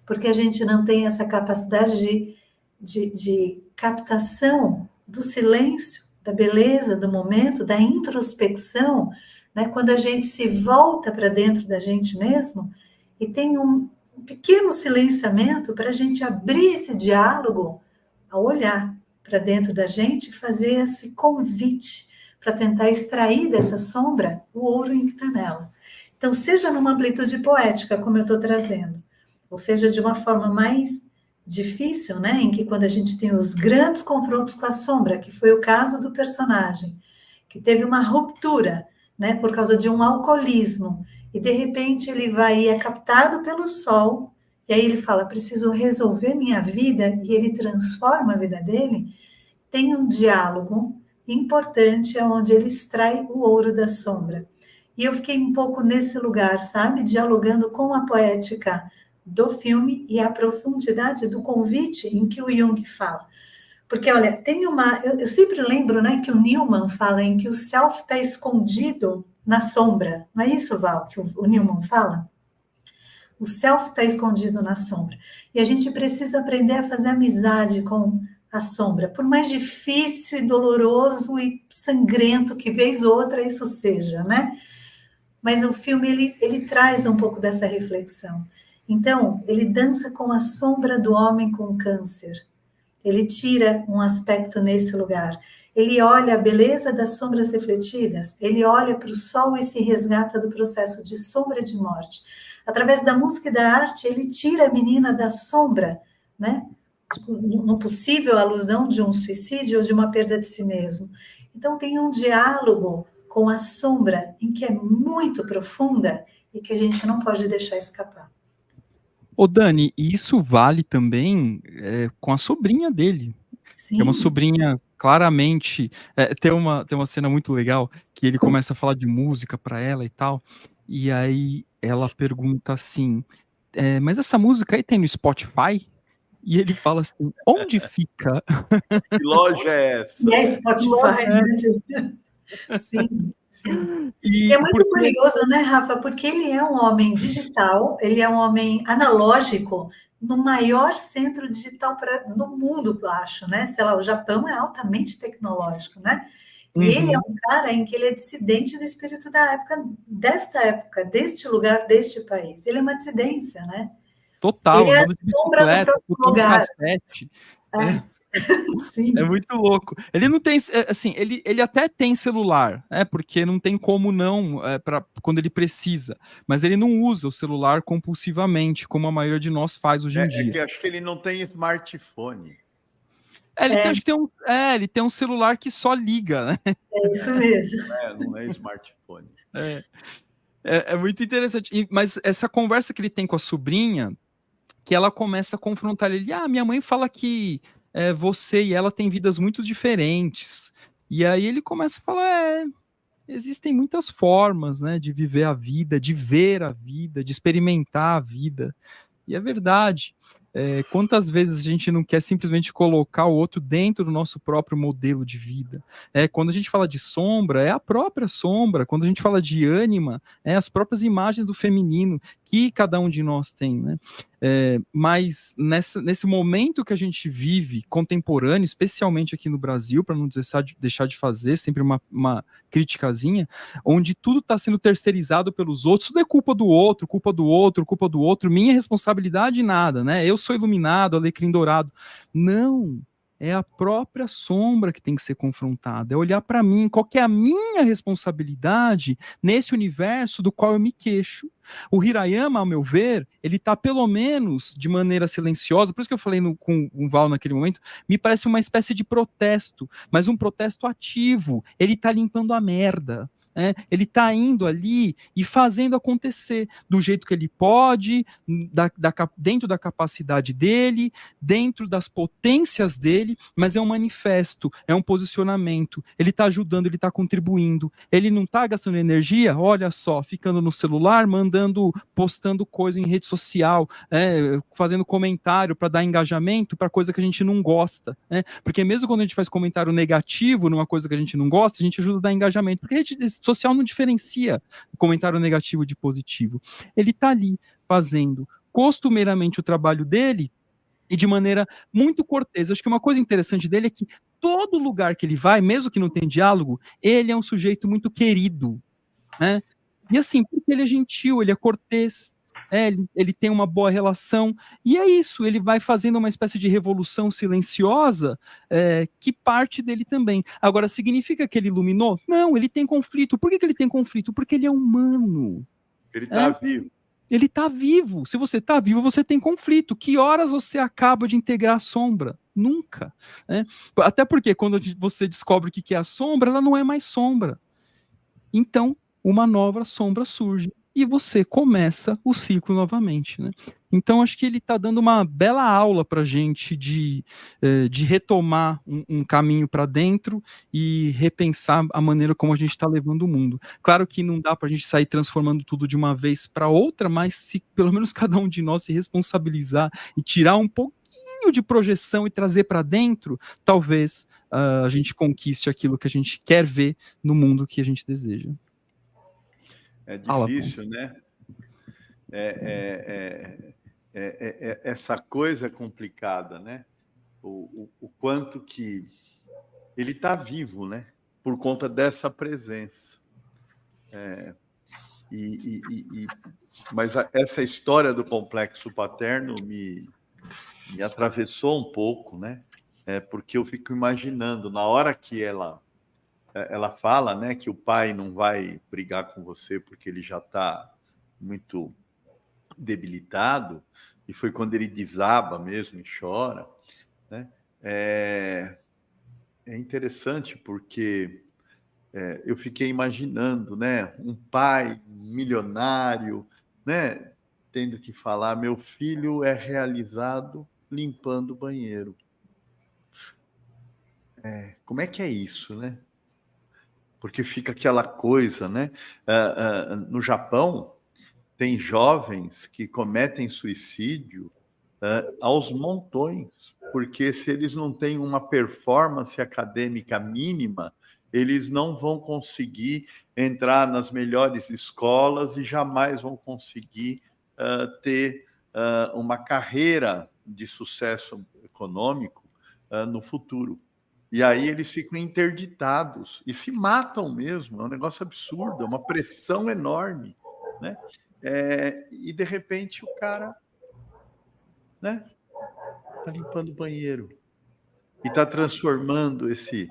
porque a gente não tem essa capacidade de captação do silêncio, da beleza do momento, da introspecção, né? Quando a gente se volta para dentro da gente mesmo e tem um pequeno silenciamento para a gente abrir esse diálogo ao olhar para dentro da gente e fazer esse convite para tentar extrair dessa sombra o ouro que está nela. Então, seja numa amplitude poética, como eu estou trazendo, ou seja, de uma forma mais difícil, né, em que quando a gente tem os grandes confrontos com a sombra, que foi o caso do personagem, que teve uma ruptura, né, por causa de um alcoolismo, e de repente ele vai e é captado pelo sol, e aí ele fala, preciso resolver minha vida, e ele transforma a vida dele, tem um diálogo importante onde ele extrai o ouro da sombra. E eu fiquei um pouco nesse lugar, sabe, dialogando com a poética do filme e a profundidade do convite em que o Jung fala. Porque, olha, tem eu sempre lembro, né, que o Newman fala em que o self está escondido na sombra. Não é isso, Val, que o Newman fala? O self está escondido na sombra. E a gente precisa aprender a fazer amizade com a sombra. Por mais difícil e doloroso e sangrento que vez ou outra isso seja, né? Mas o filme, ele traz um pouco dessa reflexão. Então, ele dança com a sombra do homem com câncer. Ele tira um aspecto nesse lugar. Ele olha a beleza das sombras refletidas. Ele olha para o sol e se resgata do processo de sombra e de morte. Através da música e da arte, ele tira a menina da sombra, né? No possível alusão de um suicídio ou de uma perda de si mesmo. Então, tem um diálogo com a sombra em que é muito profunda e que a gente não pode deixar escapar. Ô Dani, e isso vale também com a sobrinha dele. Sim. Que é uma sobrinha, claramente... tem uma cena muito legal, que ele começa a falar de música para ela e tal, e aí ela pergunta assim, mas essa música aí tem no Spotify? E ele fala assim, onde fica? Que loja é essa? E é Spotify, né? Sim, sim. E é muito curioso, né, Rafa? Porque ele é um homem digital, ele é um homem analógico no maior centro digital do mundo, eu acho, né? Sei lá, o Japão é altamente tecnológico, né? E ele é um cara em que ele é dissidente do espírito da época, deste lugar, deste país. Ele é uma dissidência, né? Total, ele é a andando de sombra do bicicleta, próprio tocando lugar. cassete. Sim. É muito louco. Ele não tem, assim, ele até tem celular, porque não tem como não, quando ele precisa, mas ele não usa o celular compulsivamente, como a maioria de nós faz hoje em dia. É que acho que ele não tem smartphone. Ele tem um celular que só liga, né? É isso mesmo. Não é smartphone. É muito interessante. Mas essa conversa que ele tem com a sobrinha, que ela começa a confrontar ele. Minha mãe fala que você e ela têm vidas muito diferentes. E aí ele começa a falar, existem muitas formas, né, de viver a vida, de ver a vida, de experimentar a vida. E é verdade. Quantas vezes a gente não quer simplesmente colocar o outro dentro do nosso próprio modelo de vida? Quando a gente fala de sombra, é a própria sombra. Quando a gente fala de ânima, é as próprias imagens do feminino que cada um de nós tem, né? Mas nesse momento que a gente vive, contemporâneo, especialmente aqui no Brasil, para não deixar de fazer sempre uma criticazinha, onde tudo está sendo terceirizado pelos outros, tudo é culpa do outro, culpa do outro, culpa do outro, minha responsabilidade nada, né? Eu sou iluminado, alecrim dourado. Não, é a própria sombra que tem que ser confrontada, é olhar para mim, qual que é a minha responsabilidade nesse universo do qual eu me queixo. O Hirayama, ao meu ver, ele está pelo menos de maneira silenciosa, por isso que eu falei com o Val naquele momento, me parece uma espécie de protesto, mas um protesto ativo, ele está limpando a merda. Ele está indo ali e fazendo acontecer do jeito que ele pode, dentro da capacidade dele, dentro das potências dele, mas é um manifesto, é um posicionamento, ele está ajudando, ele está contribuindo, ele não está gastando energia, olha só, ficando no celular, postando coisa em rede social, fazendo comentário para dar engajamento para coisa que a gente não gosta, porque mesmo quando a gente faz comentário negativo numa coisa que a gente não gosta, a gente ajuda a dar engajamento, porque a rede social não diferencia comentário negativo de positivo. Ele está ali fazendo costumeiramente o trabalho dele e de maneira muito cortês. Acho que uma coisa interessante dele é que todo lugar que ele vai, mesmo que não tenha diálogo, ele é um sujeito muito querido, né? E assim, porque ele é gentil, ele é cortês, ele tem uma boa relação, e é isso, ele vai fazendo uma espécie de revolução silenciosa que parte dele também. Agora, significa que ele iluminou? Não, ele tem conflito. Por que ele tem conflito? Porque ele é humano. Ele está vivo. Ele está vivo. Se você está vivo, você tem conflito. Que horas você acaba de integrar a sombra? Nunca. Até porque quando você descobre o que é a sombra, ela não é mais sombra. Então, uma nova sombra surge e você começa o ciclo novamente, né? Então, acho que ele está dando uma bela aula para a gente de retomar um caminho para dentro e repensar a maneira como a gente está levando o mundo. Claro que não dá para a gente sair transformando tudo de uma vez para outra, mas se pelo menos cada um de nós se responsabilizar e tirar um pouquinho de projeção e trazer para dentro, talvez a gente conquiste aquilo que a gente quer ver no mundo que a gente deseja. É difícil, né? Essa coisa é complicada, né? O quanto que ele está vivo, né? Por conta dessa presença. Mas essa história do complexo paterno me atravessou um pouco, né? Porque eu fico imaginando, na hora que ela fala, né, que o pai não vai brigar com você porque ele já está muito debilitado, e foi quando ele desaba mesmo e chora, né? É interessante porque eu fiquei imaginando, né, um pai milionário, né, tendo que falar: meu filho é realizado limpando o banheiro. Como é que é isso, né? Porque fica aquela coisa, né? No Japão, tem jovens que cometem suicídio aos montões, porque se eles não têm uma performance acadêmica mínima, eles não vão conseguir entrar nas melhores escolas e jamais vão conseguir ter uma carreira de sucesso econômico no futuro. E aí eles ficam interditados e se matam mesmo. É um negócio absurdo, é uma pressão enorme, né? E de repente o cara, né, tá limpando o banheiro e está transformando esse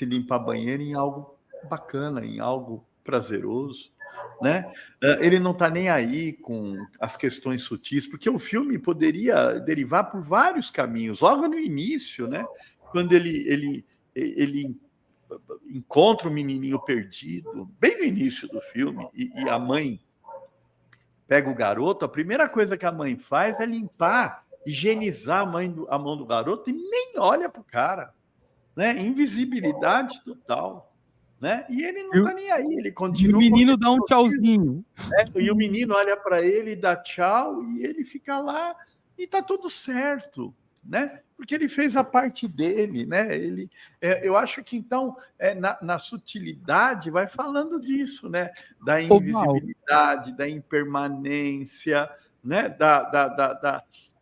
limpar banheiro em algo bacana, em algo prazeroso, né? Ele não está nem aí com as questões sutis, porque o filme poderia derivar por vários caminhos. Logo no início, né? Quando ele encontra o menininho perdido, bem no início do filme, e a mãe pega o garoto, a primeira coisa que a mãe faz é limpar, higienizar a mão do garoto e nem olha para o cara, né? Invisibilidade total, né? E ele não está nem aí, ele continua. E o menino dá um tchauzinho. E o menino olha para ele, dá tchau, e ele fica lá e está tudo certo, né? Porque ele fez a parte dele, né? Eu acho que então na sutilidade vai falando disso, né? Da invisibilidade, da impermanência, né?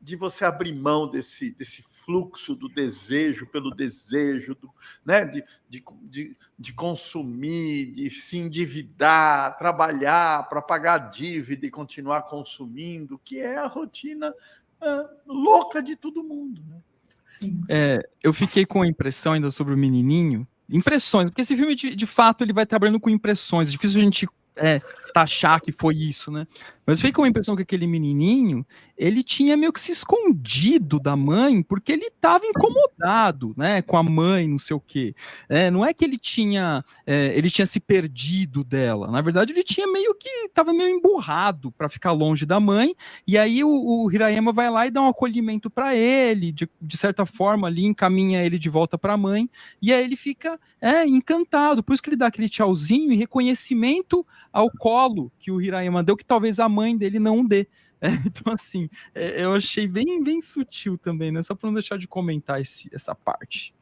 De você abrir mão desse fluxo do desejo pelo desejo, né? de consumir, de se endividar, trabalhar para pagar a dívida e continuar consumindo, que é a rotina louca de todo mundo, né? Sim. Eu fiquei com a impressão ainda sobre o menininho, impressões, porque esse filme de fato ele vai trabalhando com impressões, é difícil a gente taxar que foi isso, né? Mas eu fiquei com a impressão que aquele menininho, ele tinha meio que se escondido da mãe, porque ele estava incomodado, né, com a mãe, não sei o quê. Não é que ele tinha se perdido dela, na verdade ele tinha estava meio emburrado para ficar longe da mãe, e aí o Hirayama vai lá e dá um acolhimento para ele, de certa forma ali, encaminha ele de volta para a mãe, e aí ele fica encantado, por isso que ele dá aquele tchauzinho e reconhecimento ao colo que o Hirayama deu, que talvez a mãe dele não dê. Então, assim, eu achei bem, bem sutil também, né? Só para não deixar de comentar essa parte.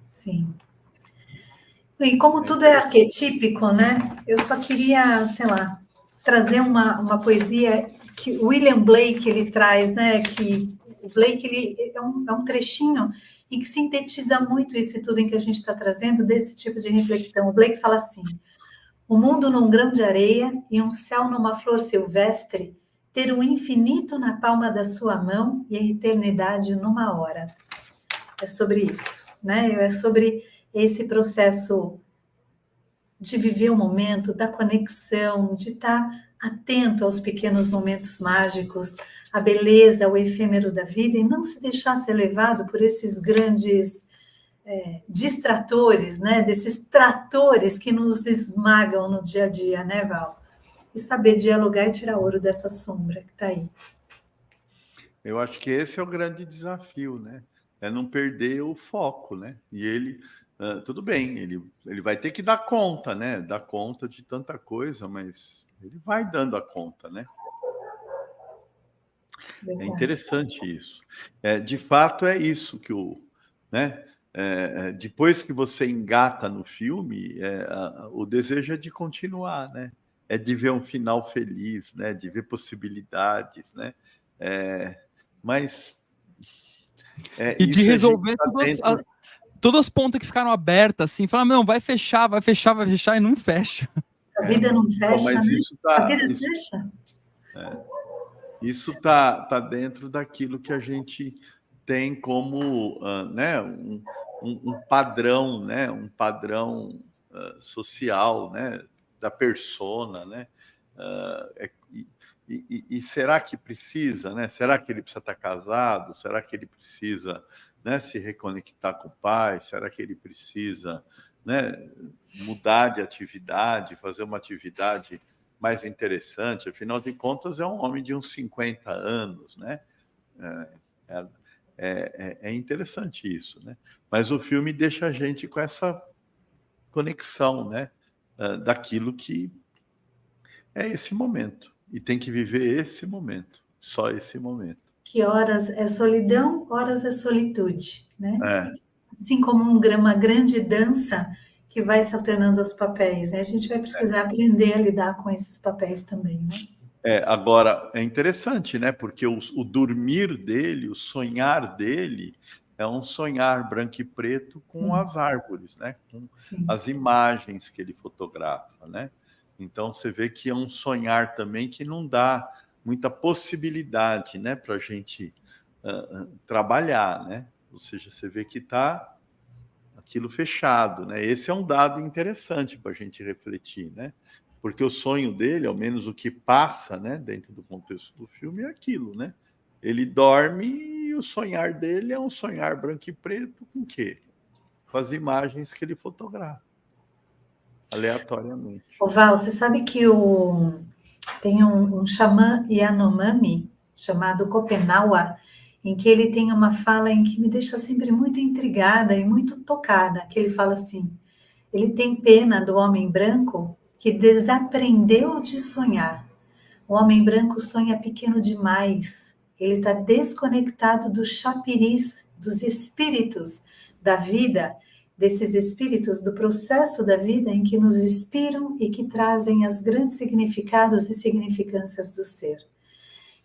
Sim. E como tudo é arquetípico, né? Eu só queria, sei lá, trazer uma poesia que o William Blake ele traz, né? Que o Blake ele é um trechinho em que sintetiza muito isso e tudo em que a gente está trazendo desse tipo de reflexão. O Blake fala assim: o mundo num grão de areia e um céu numa flor silvestre, ter o infinito na palma da sua mão e a eternidade numa hora. É sobre isso, né? É sobre esse processo de viver o momento, da conexão, de estar atento aos pequenos momentos mágicos, à beleza, ao efêmero da vida, e não se deixar ser levado por esses grandes distratores, né? Desses tratores que nos esmagam no dia a dia, né, Val? E saber dialogar e tirar ouro dessa sombra que está aí. Eu acho que esse é o grande desafio, né? É não perder o foco, né? E ele, tudo bem, ele vai ter que dar conta, né? Dar conta de tanta coisa, mas ele vai dando a conta, né? Verdade. É interessante isso. De fato, é isso que né? Depois que você engata no filme, o desejo é de continuar, né? É de ver um final feliz, né? De ver possibilidades, né? Mas e de resolver todas as pontas que ficaram abertas, assim, falar, não, vai fechar e não fecha. A vida não fecha, mas né? isso A vida fecha? Isso tá dentro daquilo que a gente tem como né, um padrão, né? Um padrão social, né? Da persona, né? E será que precisa, né? Será que ele precisa estar casado? Será que ele precisa, né, se reconectar com o pai? Será que ele precisa, né, mudar de atividade, fazer uma atividade mais interessante? Afinal de contas, é um homem de uns 50 anos, né? É interessante isso, né? Mas o filme deixa a gente com essa conexão, né? Daquilo que é esse momento, e tem que viver esse momento, só esse momento. Que horas é solidão, horas é solitude, né? É. Assim como uma grande dança que vai se alternando aos papéis, né? A gente vai precisar aprender a lidar com esses papéis também, né? Agora, é interessante, né? Porque o dormir dele, o sonhar dele, é um sonhar branco e preto com as árvores, né? Com as imagens que ele fotografa, né? Então, você vê que é um sonhar também que não dá muita possibilidade, né? Para a gente trabalhar, né? Ou seja, você vê que está aquilo fechado, né? Esse é um dado interessante para a gente refletir, né? Porque o sonho dele, ao menos o que passa, né, dentro do contexto do filme, é aquilo, né? Ele dorme e o sonhar dele é um sonhar branco e preto com o quê? Com as imagens que ele fotografa, aleatoriamente. Ô Val, você sabe que tem um xamã Yanomami chamado Kopenawa, em que ele tem uma fala em que me deixa sempre muito intrigada e muito tocada, que ele fala assim, ele tem pena do homem branco que desaprendeu de sonhar. O homem branco sonha pequeno demais. Ele está desconectado dos chapiris, dos espíritos da vida, desses espíritos do processo da vida em que nos inspiram e que trazem os grandes significados e significâncias do ser.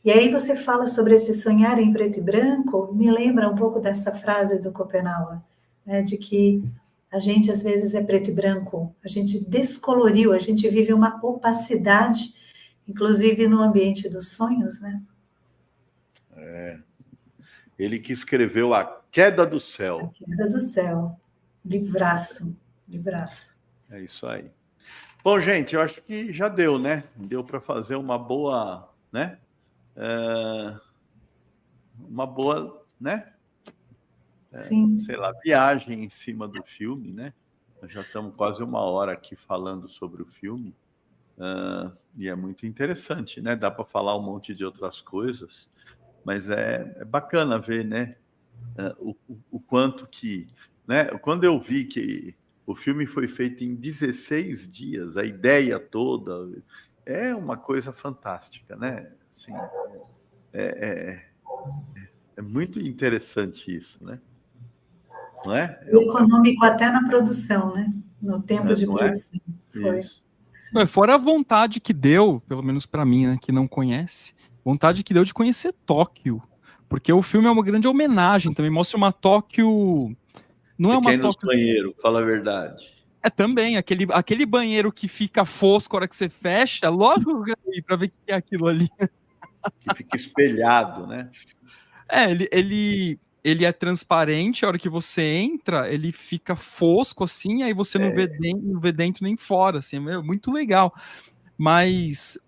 E aí você fala sobre esse sonhar em preto e branco, me lembra um pouco dessa frase do Kopenawa, né, de que a gente às vezes é preto e branco, a gente descoloriu, a gente vive uma opacidade, inclusive no ambiente dos sonhos, né? Ele que escreveu A Queda do Céu. A Queda do Céu, livraço, livraço. É isso aí. Bom, gente, eu acho que já deu, né? Deu para fazer uma boa, né? Uma boa, né? Sim. Sei lá, viagem em cima do filme, né? Nós já estamos quase 1 hora aqui falando sobre o filme. E é muito interessante, né? Dá para falar um monte de outras coisas, mas é bacana ver, né? O quanto que, né? Quando eu vi que o filme foi feito em 16 dias, a ideia toda é uma coisa fantástica, né? Assim, é muito interessante isso, né? Não é? Econômico até na produção, né? No tempo de produção. Foi. Isso. Fora a vontade que deu, pelo menos para mim, né, que não conhece, vontade que deu de conhecer Tóquio, porque o filme é uma grande homenagem, também mostra uma Tóquio... Não Você é uma quer ir nos Tóquio... banheiros, fala a verdade. Também, aquele banheiro que fica fosco na hora que você fecha, logo para ver o que é aquilo ali. Que fica espelhado, né? Ele é transparente, a hora que você entra, ele fica fosco assim, aí você não vê dentro nem fora, assim, é muito legal. Mas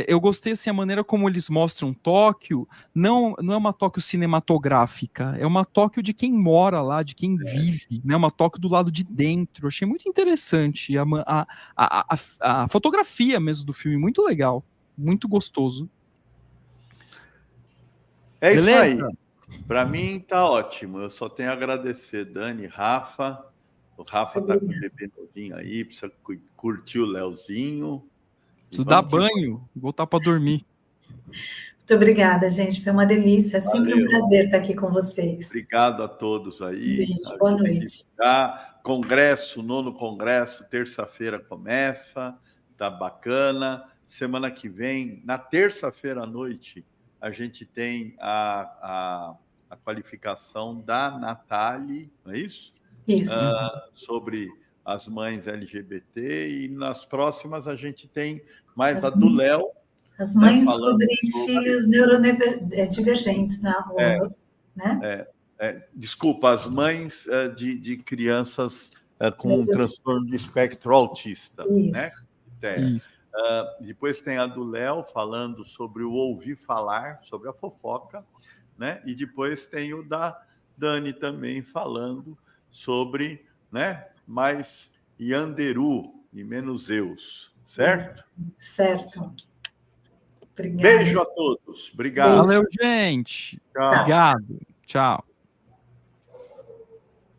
eu gostei assim, a maneira como eles mostram Tóquio, não é uma Tóquio cinematográfica, é uma Tóquio de quem mora lá, de quem vive, né? Uma Tóquio do lado de dentro. Eu achei muito interessante a fotografia mesmo do filme, muito legal, muito gostoso. É isso aí. Para mim tá ótimo. Eu só tenho a agradecer, Dani, Rafa. O Rafa tá com o bebê novinho aí, precisa curtir o Leozinho. Preciso dar banho, voltar para dormir. Muito obrigada, gente. Foi uma delícia. É sempre um prazer estar aqui com vocês. Obrigado a todos aí. Beijo, boa noite. Congresso, 9º Congresso, terça-feira começa. Tá bacana. Semana que vem, na terça-feira à noite, a gente tem a qualificação da Natália, não é isso? Isso. Sobre as mães LGBT, e nas próximas a gente tem mais a do Léo. As mães, né, sobre filhos neurodivergentes, né? Desculpa, as mães de crianças com transtorno de espectro autista. Isso. Né? Isso. Depois tem a do Léo falando sobre o ouvir falar, sobre a fofoca, né? E depois tem o da Dani também falando sobre, né, mais Yanderu e menos Eus, certo? Certo. Obrigada. Beijo a todos. Obrigado. Valeu, gente. Tchau. Obrigado. Tchau.